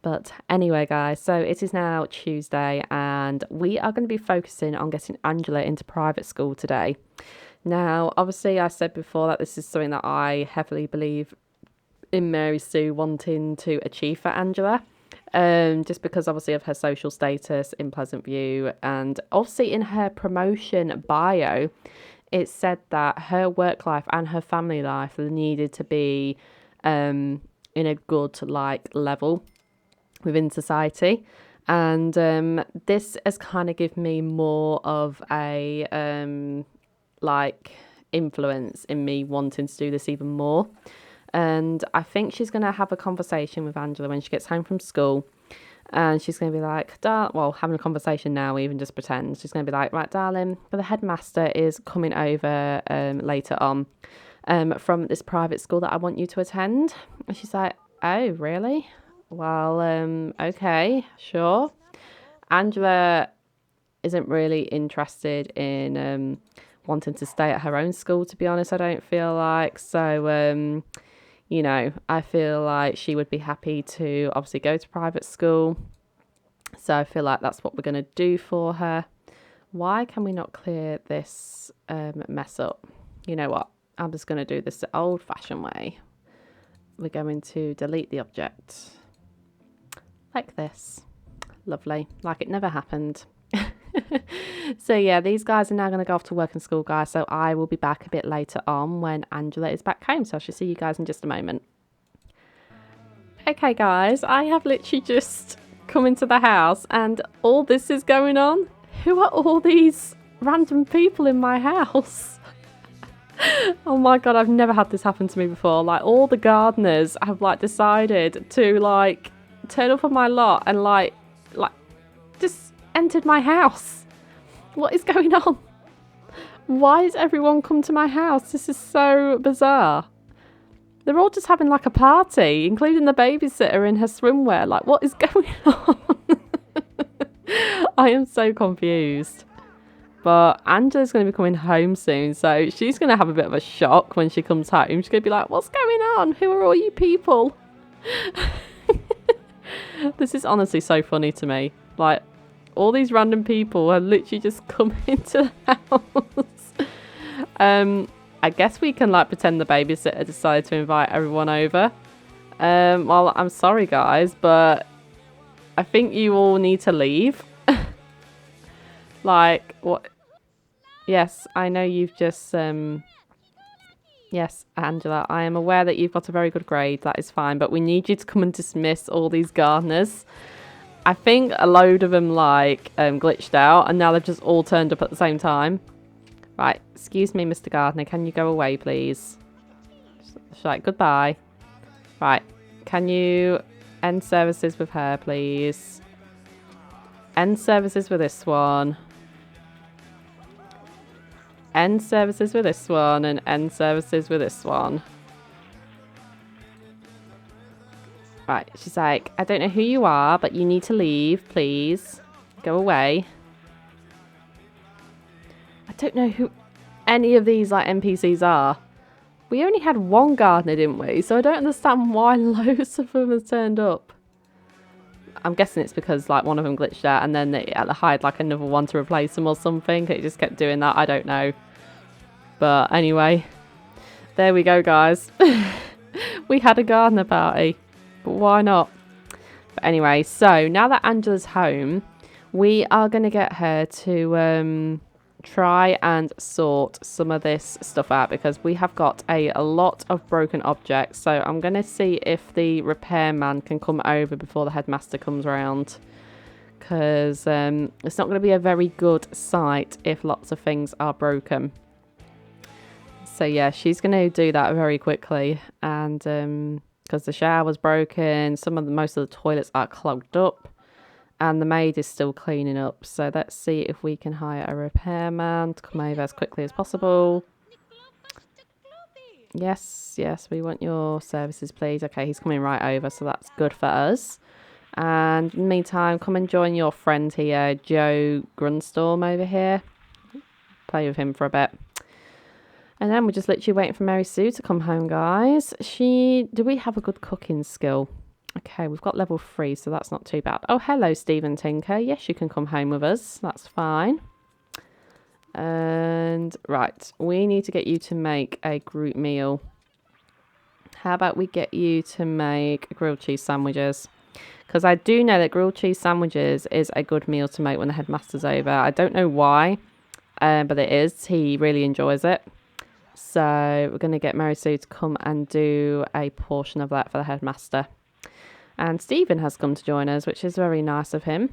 Speaker 1: But anyway, guys, so it is now Tuesday and we are going to be focusing on getting Angela into private school today. Now, obviously, I said before that this is something that I heavily believe in Mary Sue wanting to achieve for Angela. Just because obviously of her social status in Pleasant View and obviously in her promotion bio, it said that her work life and her family life needed to be in a good like level. within society. And this has kind of given me more of a like influence in me wanting to do this even more. And I think she's going to have a conversation with Angela when she gets home from school. And she's going to be like, having a conversation now, even just pretend. She's going to be like, right, darling, but the headmaster is coming over later on from this private school that I want you to attend. And she's like, oh, really? Well, okay, sure. Angela isn't really interested in wanting to stay at her own school, to be honest, I don't feel like. So, I feel like she would be happy to obviously go to private school. So I feel like that's what we're going to do for her. Why can we not clear this mess up? You know what? I'm just going to do this the old-fashioned way. We're going to delete the object. Like this. Lovely. Like it never happened. So yeah, these guys are now going to go off to work and school, guys. So I will be back a bit later on when Angela is back home. So I shall see you guys in just a moment. Okay, guys, I have literally just come into the house and all this is going on. Who are all these random people in my house? Oh my God, I've never had this happen to me before. Like, all the gardeners have like decided to like turn up on my lot and like just entered my house. What is going on? Why has everyone come to my house? This is so bizarre. They're all just having like a party, including the babysitter in her swimwear. Like, what is going on? I am so confused. But Angela's going to be coming home soon, so she's going to have a bit of a shock when she comes home. She's going to be like, what's going on? Who are all you people? This is honestly so funny to me. Like, all these random people are literally just come into the house. I guess we can like pretend the babysitter decided to invite everyone over. Well, I'm sorry guys, but I think you all need to leave. Like, what? Yes, I know you've just yes, Angela, I am aware that you've got a very good grade. That is fine, but we need you to come and dismiss all these gardeners. I think a load of them like glitched out and now they've just all turned up at the same time. Right, excuse me, Mr. Gardener, can you go away, please? She's like, goodbye. Right, can you end services with her, please? End services with this one. End services with this one and end services with this one. Right, she's like, I don't know who you are, but you need to leave, please. Go away. I don't know who any of these like NPCs are. We only had one gardener, didn't we? So I don't understand why loads of them have turned up. I'm guessing it's because like one of them glitched out and then they hired like another one to replace them or something. It just kept doing that. I don't know. But anyway, there we go, guys. We had a gardener party. But why not? But anyway, so now that Angela's home, we are going to get her to try and sort some of this stuff out because we have got a lot of broken objects. So I'm going to see if the repairman can come over before the headmaster comes around, because it's not going to be a very good sight if lots of things are broken. So yeah, she's going to do that very quickly, and because the shower's broken, most of the toilets are clogged up. And the maid is still cleaning up. So let's see if we can hire a repairman to come over as quickly as possible. Yes, we want your services, please. Okay, he's coming right over, so that's good for us. And in the meantime, come and join your friend here, Joe Grunstorm over here. Play with him for a bit. And then we're just literally waiting for Mary Sue to come home, guys. Do we have a good cooking skill? Okay, we've got level 3, so that's not too bad. Oh, hello, Stephen Tinker. Yes, you can come home with us. That's fine. And, right, we need to get you to make a group meal. How about we get you to make grilled cheese sandwiches? Because I do know that grilled cheese sandwiches is a good meal to make when the headmaster's over. I don't know why, but it is. He really enjoys it. So we're going to get Mary Sue to come and do a portion of that for the headmaster. And Stephen has come to join us, which is very nice of him.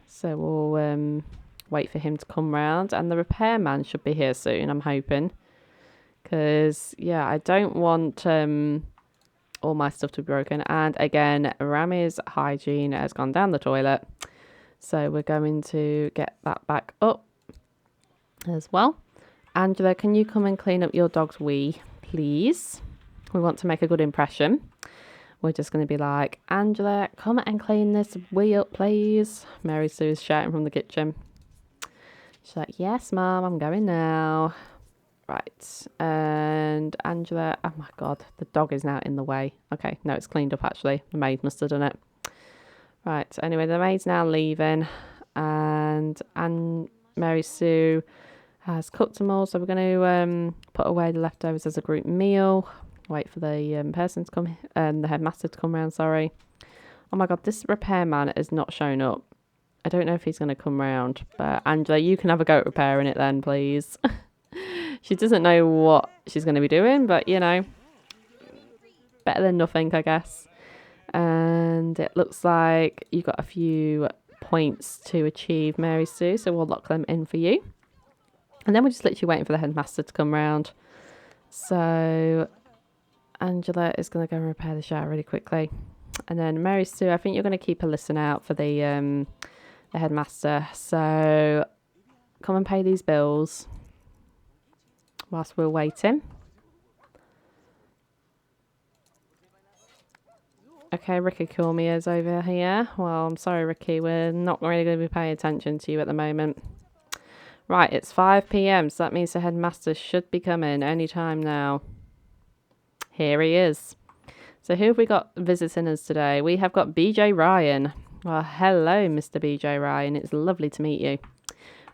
Speaker 1: So we'll wait for him to come round. And the repairman should be here soon, I'm hoping. Because, yeah, I don't want all my stuff to be broken. And again, Rami's hygiene has gone down the toilet. So we're going to get that back up as well. Angela, can you come and clean up your dog's wee, please? We want to make a good impression. We're just going to be like, Angela, come and clean this wee up, please. Mary Sue's shouting from the kitchen. She's like, yes, Mum, I'm going now. Right. And Angela, oh my God, the dog is now in the way. Okay, no, it's cleaned up actually. The maid must have done it. Right. Anyway, the maid's now leaving. And Mary Sue has cooked them all. So we're going to put away the leftovers as a group meal. Wait for the person to come, the headmaster to come round, sorry. Oh my God, this repairman has not shown up. I don't know if he's going to come round, but Angela, you can have a go at repairing it then, please. She doesn't know what she's going to be doing, but, you know, better than nothing, I guess. And it looks like you got a few points to achieve, Mary Sue, so we'll lock them in for you. And then we're just literally waiting for the headmaster to come round. So Angela is going to go and repair the shower really quickly. And then Mary Sue, I think you're going to keep a listen out for the headmaster. So come and pay these bills whilst we're waiting. Okay, Ricky Cormier's over here. Well, I'm sorry, Ricky. We're not really going to be paying attention to you at the moment. Right, it's 5 p.m, so that means the headmaster should be coming any time now. Here he is. So who have we got visiting us today? We have got BJ Ryan. Well, hello, Mr. BJ Ryan. It's lovely to meet you.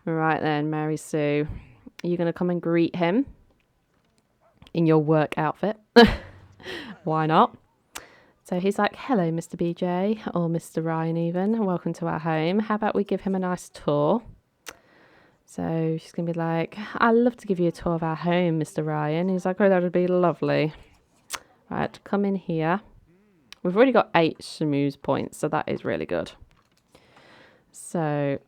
Speaker 1: Right then, Mary Sue. Are you going to come and greet him in your work outfit? Why not? So he's like, hello, Mr. BJ, or Mr. Ryan even. Welcome to our home. How about we give him a nice tour? So she's going to be like, I'd love to give you a tour of our home, Mr. Ryan. He's like, oh, that would be lovely. Right, come in here. We've already got 8 schmooze points, so that is really good. So,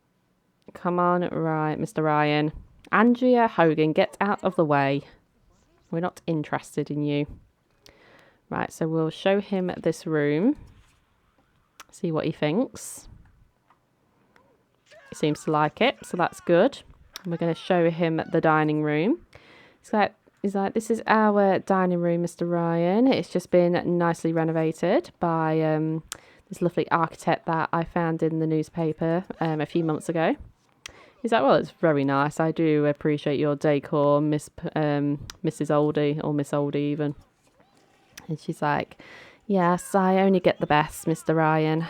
Speaker 1: come on, right, Mr. Ryan. Andrea Hogan, get out of the way. We're not interested in you. Right, so we'll show him this room. See what he thinks. He seems to like it, so that's good. And we're going to show him the dining room. He's like, this is our dining room, Mr. Ryan. It's just been nicely renovated by this lovely architect that I found in the newspaper a few months ago. He's like, well, it's very nice. I do appreciate your decor, Mrs. Oldie, or Miss Oldie even. And she's like, yes, I only get the best, Mr. Ryan.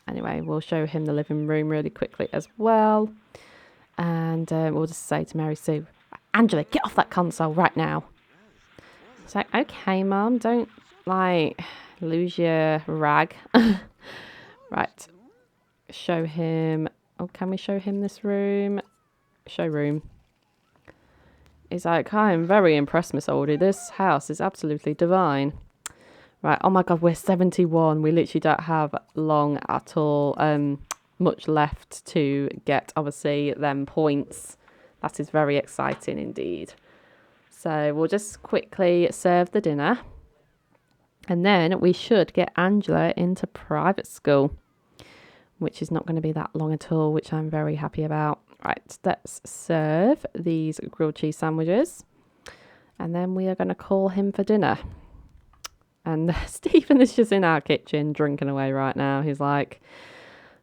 Speaker 1: Anyway, we'll show him the living room really quickly as well. And we'll just say to Mary Sue, Angela, get off that console right now. It's like, okay, Mum, don't, lose your rag. Right. Show him. Oh, can we show him this room? Showroom. He's like, I'm very impressed, Miss Oldie. This house is absolutely divine. Right. Oh, my God, we're 71. We literally don't have long at all. Much left to get, obviously, them points. That is very exciting indeed. So we'll just quickly serve the dinner. And then we should get Angela into private school, which is not going to be that long at all, which I'm very happy about. Right, let's serve these grilled cheese sandwiches. And then we are going to call him for dinner. And Stephen is just in our kitchen drinking away right now. He's like,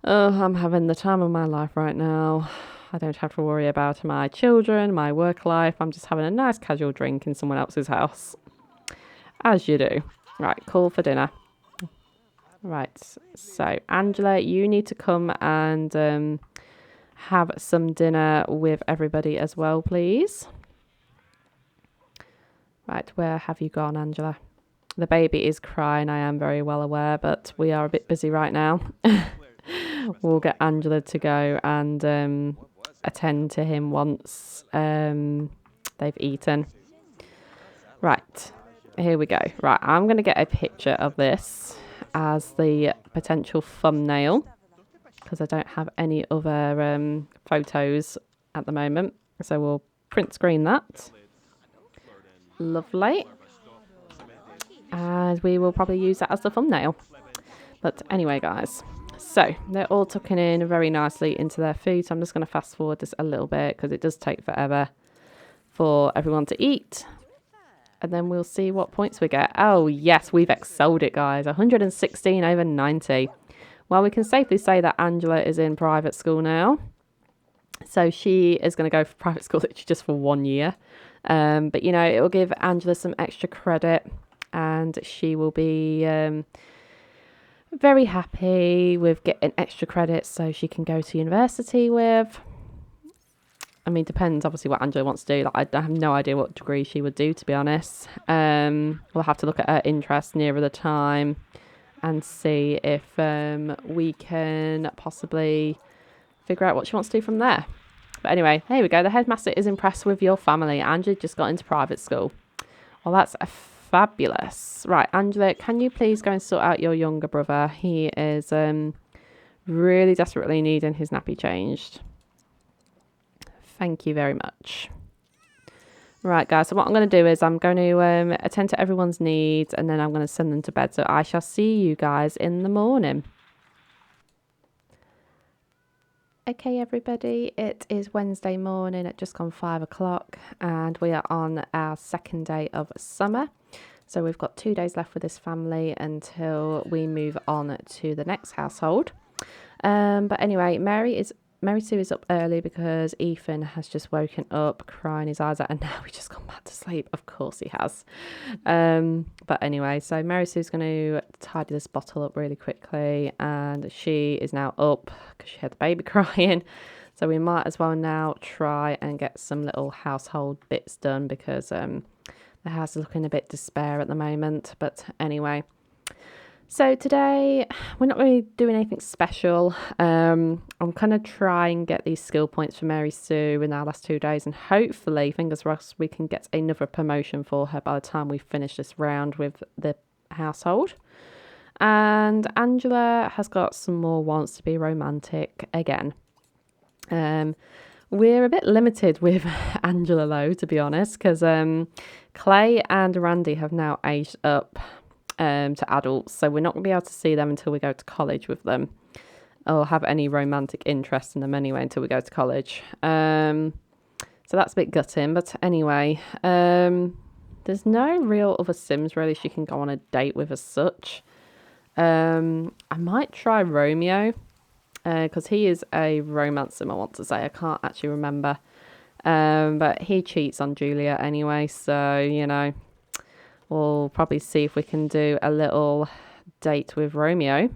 Speaker 1: oh, I'm having the time of my life right now. I don't have to worry about my children, my work life. I'm just having a nice casual drink in someone else's house. As you do. Right, call for dinner. Right, so Angela, you need to come and have some dinner with everybody as well, please. Right, where have you gone, Angela? The baby is crying, I am very well aware, but we are a bit busy right now. We'll get Angela to go and attend to him once they've eaten. Right, here we go. Right, I'm going to get a picture of this as the potential thumbnail because I don't have any other photos at the moment. So we'll print screen that. Lovely. And we will probably use that as the thumbnail. But anyway, guys, so they're all tucking in very nicely into their food. So I'm just going to fast forward this a little bit because it does take forever for everyone to eat. And then we'll see what points we get. Oh, yes, we've excelled it, guys. 116 over 90. Well, we can safely say that Angela is in private school now. So she is going to go for private school literally just for 1 year. But, you know, it will give Angela some extra credit and she will be very happy with getting extra credit so she can go to university with. I mean, depends obviously what Angela wants to do. Like, I have no idea what degree she would do, to be honest. We'll have to look at her interest nearer the time and see if we can possibly figure out what she wants to do from there. But anyway, here we go. The headmaster is impressed with your family. Angela just got into private school. Well, that's fabulous. Right, Angela, can you please go and sort out your younger brother? He is really desperately needing his nappy changed. Thank you very much. Right, guys, so what I'm going to do is I'm going to attend to everyone's needs and then I'm going to send them to bed. So I shall see you guys in the morning. Okay, everybody, it is Wednesday morning at just gone 5 o'clock and we are on our second day of summer. So we've got 2 days left with this family until we move on to the next household. But anyway, Mary Sue is up early because Ethan has just woken up crying his eyes out and now he's just gone back to sleep. Of course he has. But anyway, so Mary Sue's going to tidy this bottle up really quickly and she is now up because she had the baby crying. So we might as well now try and get some little household bits done because the house is looking a bit despair at the moment. But anyway. So today, we're not really doing anything special. I'm kind of trying to get these skill points for Mary Sue in our last 2 days and hopefully, fingers crossed, we can get another promotion for her by the time we finish this round with the household. And Angela has got some more wants to be romantic again. We're a bit limited with Angela though, to be honest, because Clay and Randy have now aged up to adults, so we're not going to be able to see them until we go to college with them or have any romantic interest in them anyway until we go to college. So that's a bit gutting, but anyway, there's no real other Sims really she can go on a date with as such. I might try Romeo because he is a romance sim, I want to say. I can't actually remember, but he cheats on Julia anyway, so you know, we'll probably see if we can do a little date with Romeo.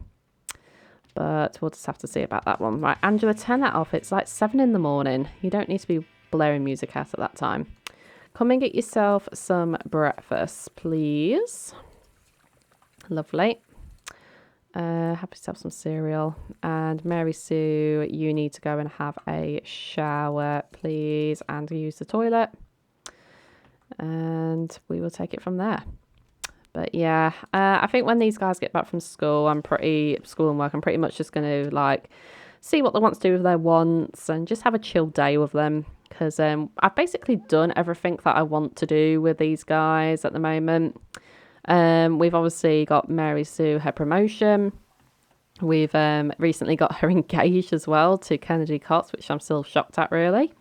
Speaker 1: But we'll just have to see about that one. Right, Angela, turn that off. It's like 7 in the morning. You don't need to be blaring music out at that time. Come and get yourself some breakfast, please. Lovely. Happy to have some cereal. And Mary Sue, you need to go and have a shower, please, and use the toilet. And we will take it from there. But yeah, I think when these guys get back from school and work, I'm pretty much just going to like see what they want to do with their wants and just have a chill day with them. Because I've basically done everything that I want to do with these guys at the moment. We've obviously got Mary Sue, her promotion. We've recently got her engaged as well to Kennedy Cots, which I'm still shocked at really.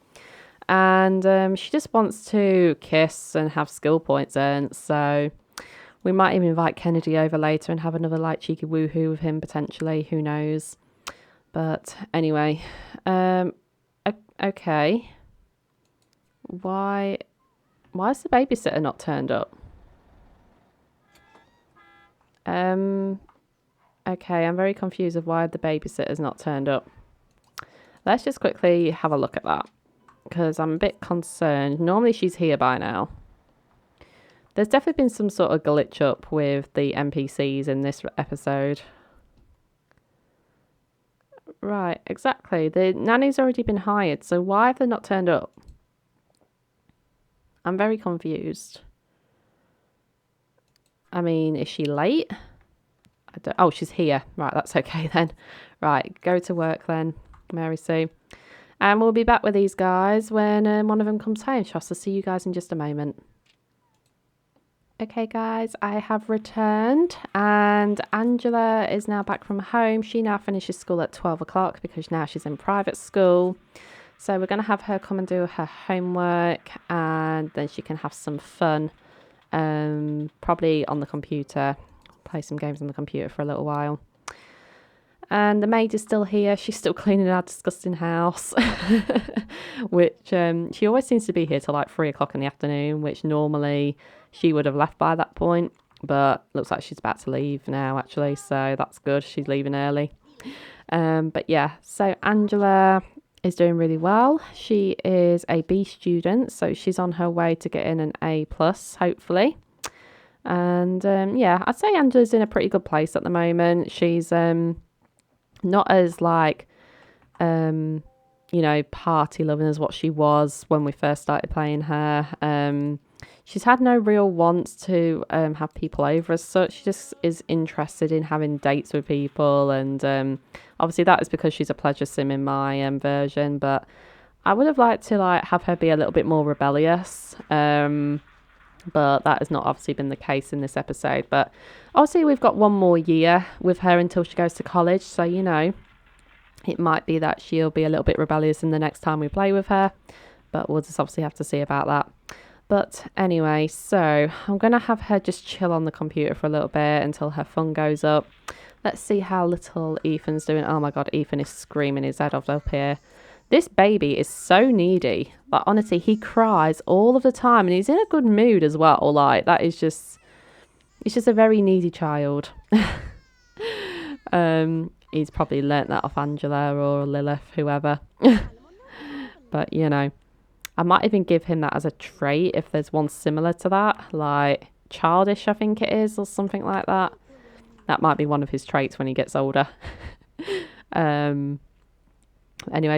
Speaker 1: And she just wants to kiss and have skill points earned. So we might even invite Kennedy over later and have another like cheeky woohoo with him potentially. Who knows? But anyway, okay. Why is the babysitter not turned up? Okay, I'm very confused of why the babysitter's not turned up. Let's just quickly have a look at that, because I'm a bit concerned. Normally she's here by now. There's definitely been some sort of glitch up with the NPCs in this episode. Right, exactly. The nanny's already been hired, so why have they not turned up? I'm very confused. I mean, is she late? Oh, she's here. Right, that's okay then. Right, go to work then, Mary Sue. And we'll be back with these guys when one of them comes home. Shall I see you guys in just a moment? Okay, guys, I have returned and Angela is now back from home. She now finishes school at 12 o'clock because now she's in private school. So we're going to have her come and do her homework and then she can have some fun, probably on the computer, play some games on the computer for a little while. And the maid is still here. She's still cleaning our disgusting house, which she always seems to be here till like 3 o'clock in the afternoon, which normally she would have left by that point. But looks like she's about to leave now, actually. So that's good. She's leaving early. But yeah, so Angela is doing really well. She is a B student, so she's on her way to getting an A+, hopefully. And yeah, I'd say Angela's in a pretty good place at the moment. She's not as like party loving as what she was when we first started playing her. She's had no real wants to have people over as such. She just is interested in having dates with people, and obviously that is because she's a pleasure sim in my version, but I would have liked to like have her be a little bit more rebellious, but that has not obviously been the case in this episode. But obviously we've got one more year with her until she goes to college, so it might be that she'll be a little bit rebellious in the next time we play with her, but we'll just obviously have to see about that. But anyway, so I'm going to have her just chill on the computer for a little bit until her phone goes up. Let's see how little Ethan's doing. Oh my God, Ethan is screaming his head off up here. This baby is so needy. Like, honestly, he cries all of the time and he's in a good mood as well. Like, that is just, it's just a very needy child. He's probably learnt that off Angela or Lilith, whoever. But, I might even give him that as a trait if there's one similar to that. Like, childish, I think it is, or something like that. That might be one of his traits when he gets older. Anyway,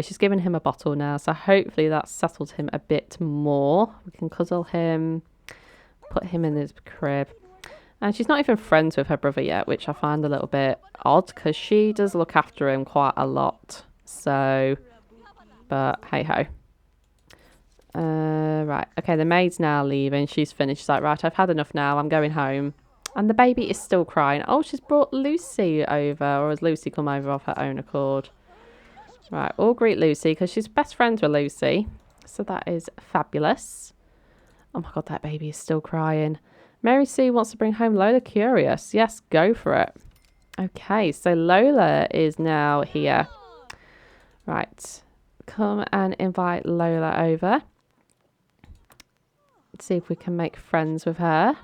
Speaker 1: she's given him a bottle now, so hopefully that's settled him a bit more. We can cuddle him, put him in his crib. And she's not even friends with her brother yet, which I find a little bit odd because she does look after him quite a lot. So, but hey ho. Right, okay, the maid's now leaving. She's finished. She's like, right, I've had enough now. I'm going home. And the baby is still crying. Oh, she's brought Lucy over, or has Lucy come over of her own accord? Right, we'll greet Lucy because she's best friends with Lucy. So that is fabulous. Oh my God, that baby is still crying. Mary Sue wants to bring home Lola Curious. Yes, go for it. Okay, so Lola is now here. Right, come and invite Lola over. Let's see if we can make friends with her.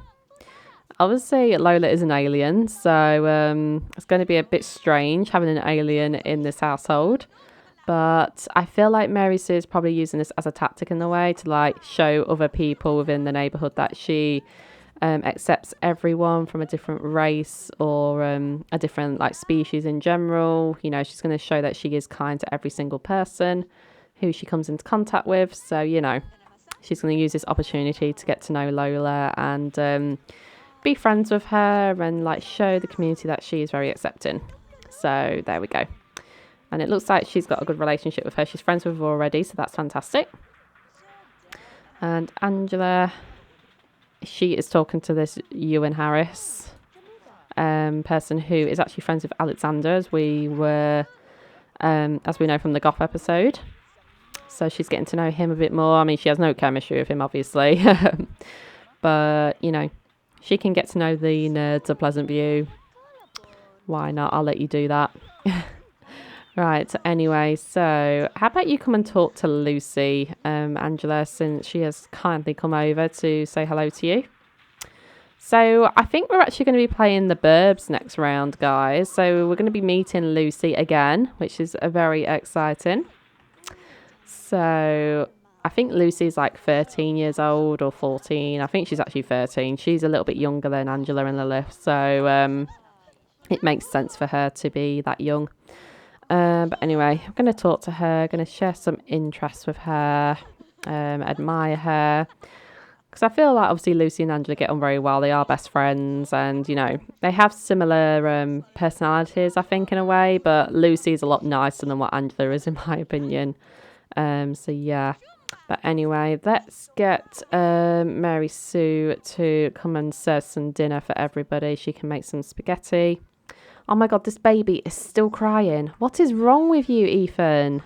Speaker 1: Obviously, Lola is an alien, so it's going to be a bit strange having an alien in this household. But I feel like Mary Sue is probably using this as a tactic in the way to like show other people within the neighbourhood that she accepts everyone from a different race or a different like species in general. She's going to show that she is kind to every single person who she comes into contact with. So, she's going to use this opportunity to get to know Lola and be friends with her and like show the community that she is very accepting. So there we go. And it looks like she's got a good relationship with her. She's friends with her already, so that's fantastic. And Angela, she is talking to this Ewan Harris person who is actually friends with Alexander, as we know from the Goth episode. So she's getting to know him a bit more. I mean, she has no chemistry with him, obviously. But, she can get to know the nerds of Pleasant View. Why not? I'll let you do that. Right, anyway, so how about you come and talk to Lucy, Angela, since she has kindly come over to say hello to you. So I think we're actually going to be playing the Burbs next round, guys. So we're going to be meeting Lucy again, which is very exciting. So I think Lucy's like 13 years old or 14. I think she's actually 13. She's a little bit younger than Angela and Lilith. So it makes sense for her to be that young. But anyway, I'm going to talk to her, going to share some interests with her, admire her. because I feel like obviously Lucy and Angela get on very well. They are best friends, and you know they have similar personalities, I think, in a way. But Lucy's a lot nicer than what Angela is, in my opinion. So yeah. But anyway, let's get Mary Sue to come and serve some dinner for everybody. She can make some spaghetti. Oh my God, this baby is still crying. What is wrong with you, Ethan?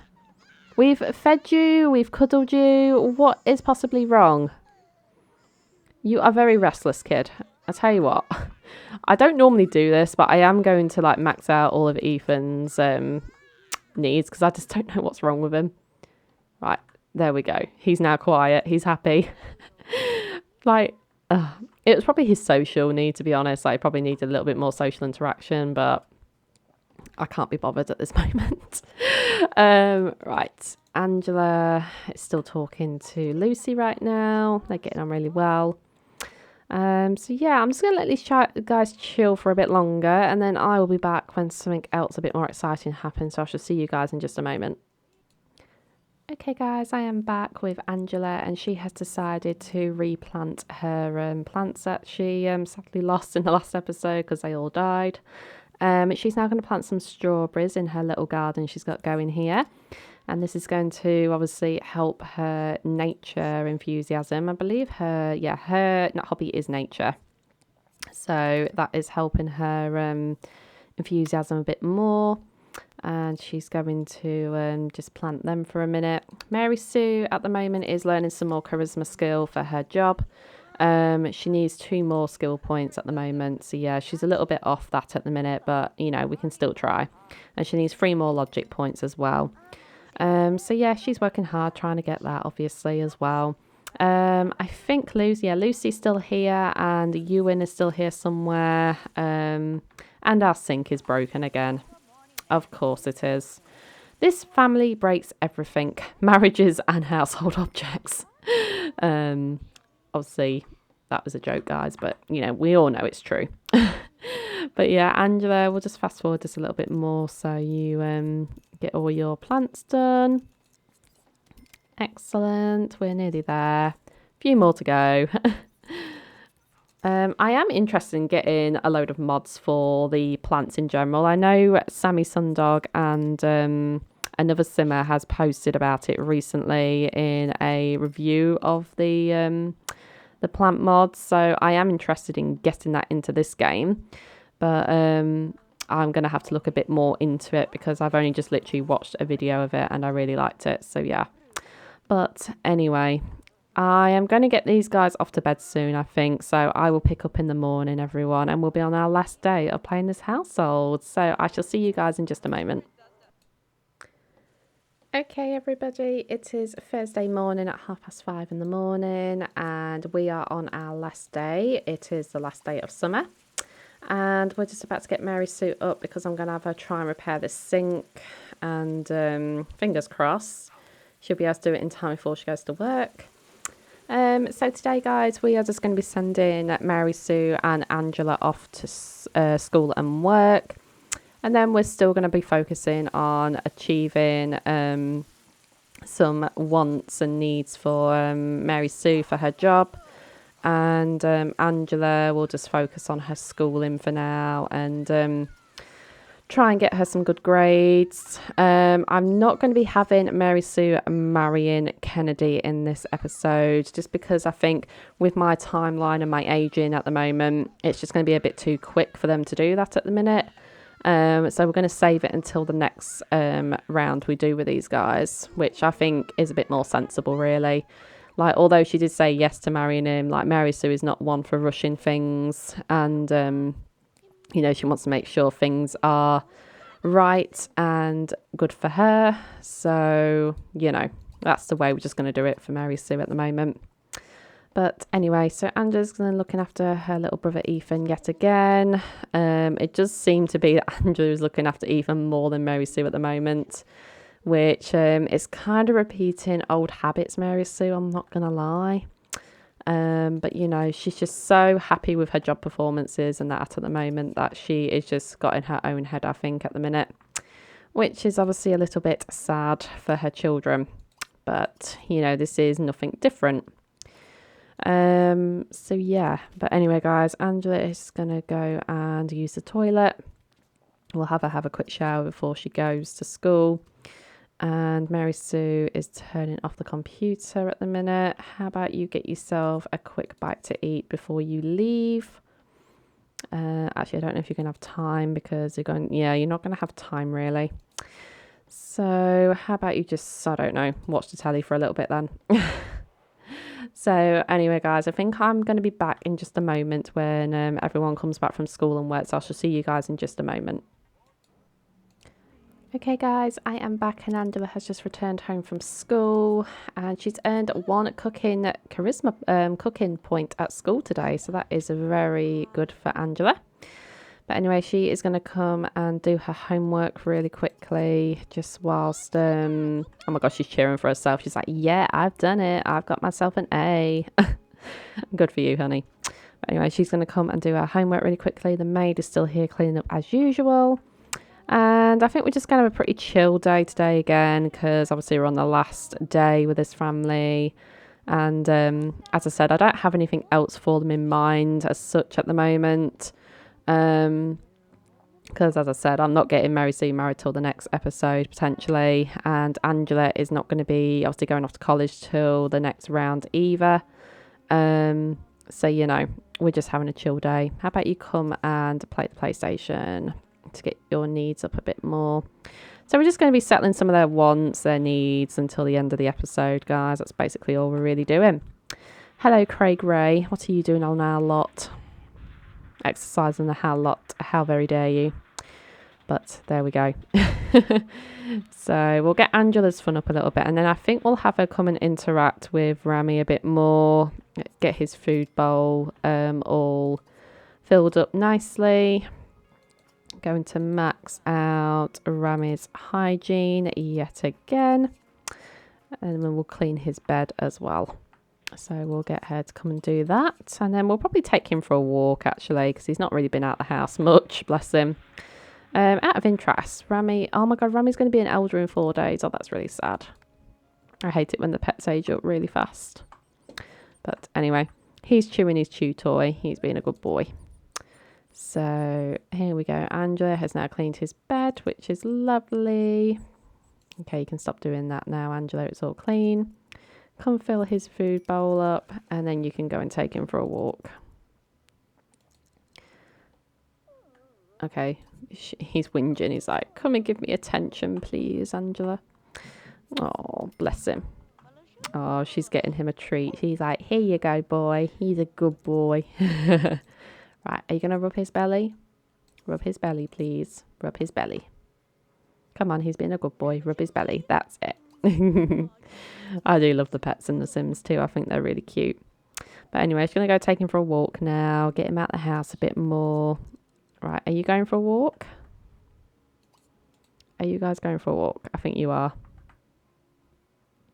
Speaker 1: We've fed you, we've cuddled you. What is possibly wrong? You are very restless, kid. I tell you what, I don't normally do this, but I am going to like max out all of Ethan's needs because I just don't know what's wrong with him. Right, there we go. He's now quiet. He's happy. Like, it was probably his social need, to be honest. Like, he probably needed a little bit more social interaction, but I can't be bothered at this moment. Right, Angela is still talking to Lucy right now. They're getting on really well. So yeah, I'm just going to let these guys chill for a bit longer, and then I will be back when something else a bit more exciting happens. So I shall see you guys in just a moment. Okay guys, I am back with Angela, and she has decided to replant her plants that she sadly lost in the last episode because they all died. She's now going to plant some strawberries in her little garden she's got going here. And this is going to obviously help her nature enthusiasm. I believe her hobby is nature. So that is helping her enthusiasm a bit more. And she's going to just plant them for a minute. Mary Sue at the moment is learning some more charisma skill for her job. She needs 2 more skill points at the moment. So yeah, she's a little bit off that at the minute, but you know, we can still try. And she needs 3 more logic points as well. So yeah, she's working hard trying to get that obviously as well. I think Lucy's still here, and Ewan is still here somewhere. And our sink is broken again. Of course it is. This family breaks everything. Marriages and household objects. Obviously, that was a joke, guys, but, you know, we all know it's true. But, yeah, Angela, we'll just fast forward just a little bit more so you get all your plants done. Excellent. We're nearly there. A few more to go. I am interested in getting a load of mods for the plants in general. I know Sammy Sundog and another simmer has posted about it recently in a review of the plant mods. So I am interested in getting that into this game. But I'm going to have to look a bit more into it because I've only just literally watched a video of it and I really liked it. So yeah. But anyway, I am going to get these guys off to bed soon, I think. So I will pick up in the morning, everyone, and we'll be on our last day of playing this household. So I shall see you guys in just a moment. Okay, everybody, it is Thursday morning at 5:30 in the morning, and we are on our last day. It is the last day of summer, and we're just about to get Mary Sue up because I'm going to have her try and repair this sink, and fingers crossed, she'll be able to do it in time before she goes to work. So today, guys, we are just going to be sending Mary Sue and Angela off to school and work. And then we're still going to be focusing on achieving some wants and needs for Mary Sue for her job. And Angela will just focus on her schooling for now and try and get her some good grades. I'm not going to be having Mary Sue marrying Kennedy in this episode just because I think with my timeline and my aging at the moment, it's just going to be a bit too quick for them to do that at the minute. So we're going to save it until the next round we do with these guys, which I think is a bit more sensible, really. Like, although she did say yes to marrying him, like, Mary Sue is not one for rushing things, and you know, she wants to make sure things are right and good for her. So, you know, that's the way we're just going to do it for Mary Sue at the moment. But anyway, so Angela's going to looking after her little brother Ethan yet again. It does seem to be that Angela is looking after Ethan more than Mary Sue at the moment, which is kind of repeating old habits, Mary Sue, I'm not going to lie. But, you know, she's just so happy with her job performances and that at the moment that she is just got in her own head, I think, at the minute, which is obviously a little bit sad for her children. But, you know, this is nothing different. So yeah, but anyway, guys, Angela is gonna go and use the toilet. We'll have her have a quick shower before she goes to school. And Mary Sue is turning off the computer at the minute. How about you get yourself a quick bite to eat before you leave? Actually, I don't know if you're going to have time because you're not going to have time really. So how about you just, I don't know, watch the telly for a little bit then. So anyway, guys, I think I'm going to be back in just a moment when everyone comes back from school and work. So I shall see you guys in just a moment. Okay guys, I am back and Angela has just returned home from school and she's earned one cooking point at school today. So that is very good for Angela. But anyway, she is going to come and do her homework really quickly just whilst, oh my gosh, she's cheering for herself. She's like, yeah, I've done it. I've got myself an A. Good for you, honey. But anyway, she's going to come and do her homework really quickly. The maid is still here cleaning up as usual. And I think we're just going to have a pretty chill day today again because obviously we're on the last day with this family. And as I said, I don't have anything else for them in mind as such at the moment. Because as I said, I'm not getting Mary Sue married till the next episode potentially. And Angela is not going to be obviously going off to college till the next round either. So, you know, we're just having a chill day. How about you come and play the PlayStation to get your needs up a bit more? So we're just going to be settling some of their wants, their needs until the end of the episode, guys. That's basically all we're really doing. Hello, Craig Ray. What are you doing on our lot? Exercising the how lot. How very dare you? But there we go. So we'll get Angela's fun up a little bit, and then I think we'll have her come and interact with Rami a bit more. Get his food bowl all filled up nicely. Going to max out Rami's hygiene yet again. And then we'll clean his bed as well. So we'll get her to come and do that. And then we'll probably take him for a walk, actually, because he's not really been out the house much, bless him. Out of interest, Rami, oh my God, Rami's going to be an elder in 4 days. Oh, that's really sad. I hate it when the pets age up really fast. But anyway, he's chewing his chew toy. He's being a good boy. So here we go. Angela has now cleaned his bed, which is lovely. Okay, you can stop doing that now, Angela. It's all clean. Come fill his food bowl up, and then you can go and take him for a walk. Okay, he's whinging. He's like, come and give me attention, please, Angela. Oh, bless him. Oh, she's getting him a treat. He's like, here you go, boy. He's a good boy. Right, are you going to rub his belly? Rub his belly, please. Rub his belly. Come on, he's been a good boy. Rub his belly. That's it. I do love the pets in The Sims too. I think they're really cute. But anyway, she's going to go take him for a walk now. Get him out the house a bit more. Right, are you going for a walk? Are you guys going for a walk? I think you are.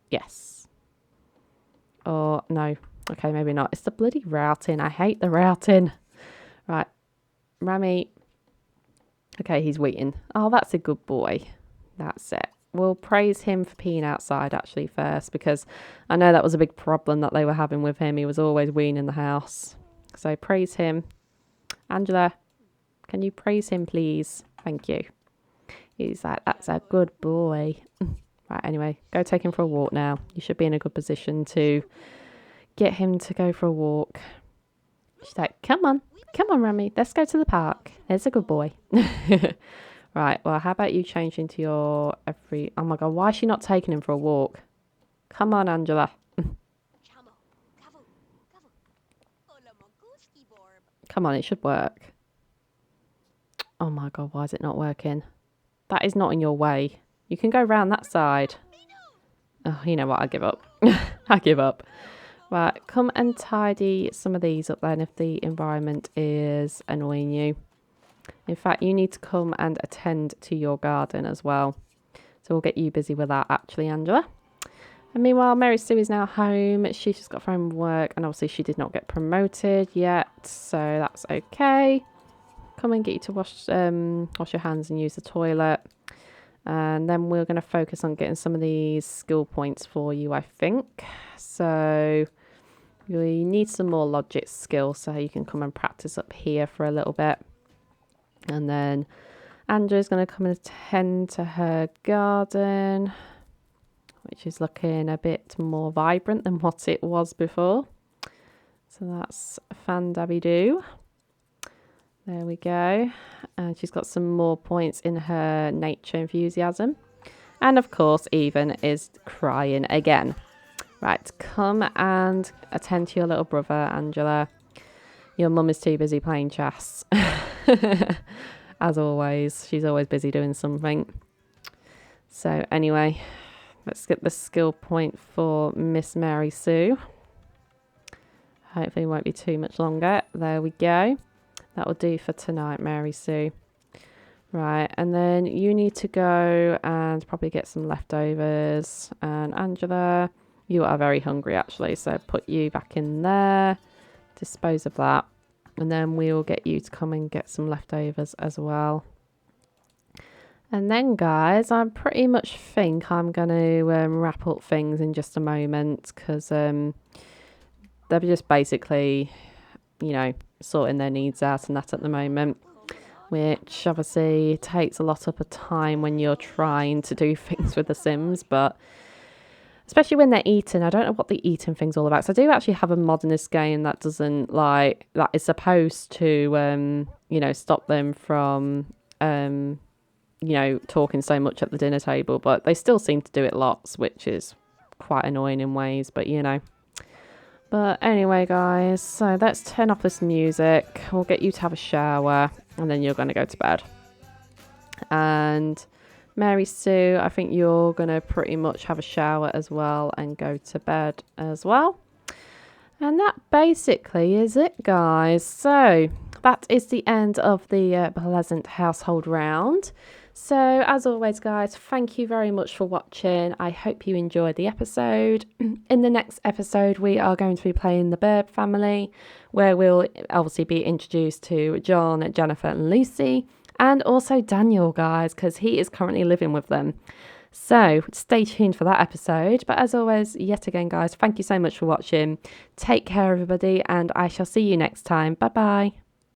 Speaker 1: Yes. Or no. Okay, maybe not. It's the bloody routing. I hate the routing. Right, Rami. Okay, he's waiting. Oh, that's a good boy. That's it. We'll praise him for peeing outside actually first, because I know that was a big problem that they were having with him. He was always weeing in the house. So praise him. Angela, can you praise him, please? Thank you. He's like, that's a good boy. Right, anyway, go take him for a walk now. You should be in a good position to get him to go for a walk. She's like, come on, Rami, let's go to the park. There's a good boy. Right, well, how about you change into your oh my God, why is she not taking him for a walk? Come on, Angela. Come on, it should work. Oh my God, why is it not working? That is not in your way. You can go round that side. Oh, you know what, I give up. I give up. Right, come and tidy some of these up then if the environment is annoying you. In fact, you need to come and attend to your garden as well. So we'll get you busy with that actually, Angela. And meanwhile, Mary Sue is now home. She just got from work and obviously she did not get promoted yet. So that's okay. Come and get you to wash your hands and use the toilet. And then we're going to focus on getting some of these skill points for you, I think. So We need some more logic skills, so you can come and practice up here for a little bit. And then Andrew's going to come and tend to her garden, which is looking a bit more vibrant than what it was before. So that's fan-dabby-doo. There we go. And she's got some more points in her nature enthusiasm. And of course, Even is crying again. Right, come and attend to your little brother, Angela. Your mum is too busy playing chess. As always, she's always busy doing something. So anyway, let's get the skill point for Miss Mary Sue. Hopefully it won't be too much longer. There we go. That will do for tonight, Mary Sue. Right, and then you need to go and probably get some leftovers. And Angela, you are very hungry actually, so put you back in there. Dispose of that. And then we'll get you to come and get some leftovers as well. And then, guys, I pretty much think I'm going to wrap up things in just a moment, because they're just basically, you know, sorting their needs out and that at the moment, which obviously takes a lot of time when you're trying to do things with the Sims, but especially when they're eating. I don't know what the eating thing's all about. So I do actually have a modernist game that doesn't that is supposed to, you know, stop them from, you know, talking so much at the dinner table, but they still seem to do it lots, which is quite annoying in ways, but you know. But anyway, guys, so let's turn off this music. We'll get you to have a shower, and then you're going to go to bed. And Mary Sue, I think you're going to pretty much have a shower as well and go to bed as well. And that basically is it, guys. So that is the end of the Pleasant household round. So as always, guys, thank you very much for watching. I hope you enjoyed the episode. In the next episode, we are going to be playing the Bird family, where we'll obviously be introduced to John, Jennifer and Lucy, and also Daniel, guys, because he is currently living with them. So stay tuned for that episode. But as always, yet again, guys, thank you so much for watching. Take care, everybody, and I shall see you next time. Bye-bye.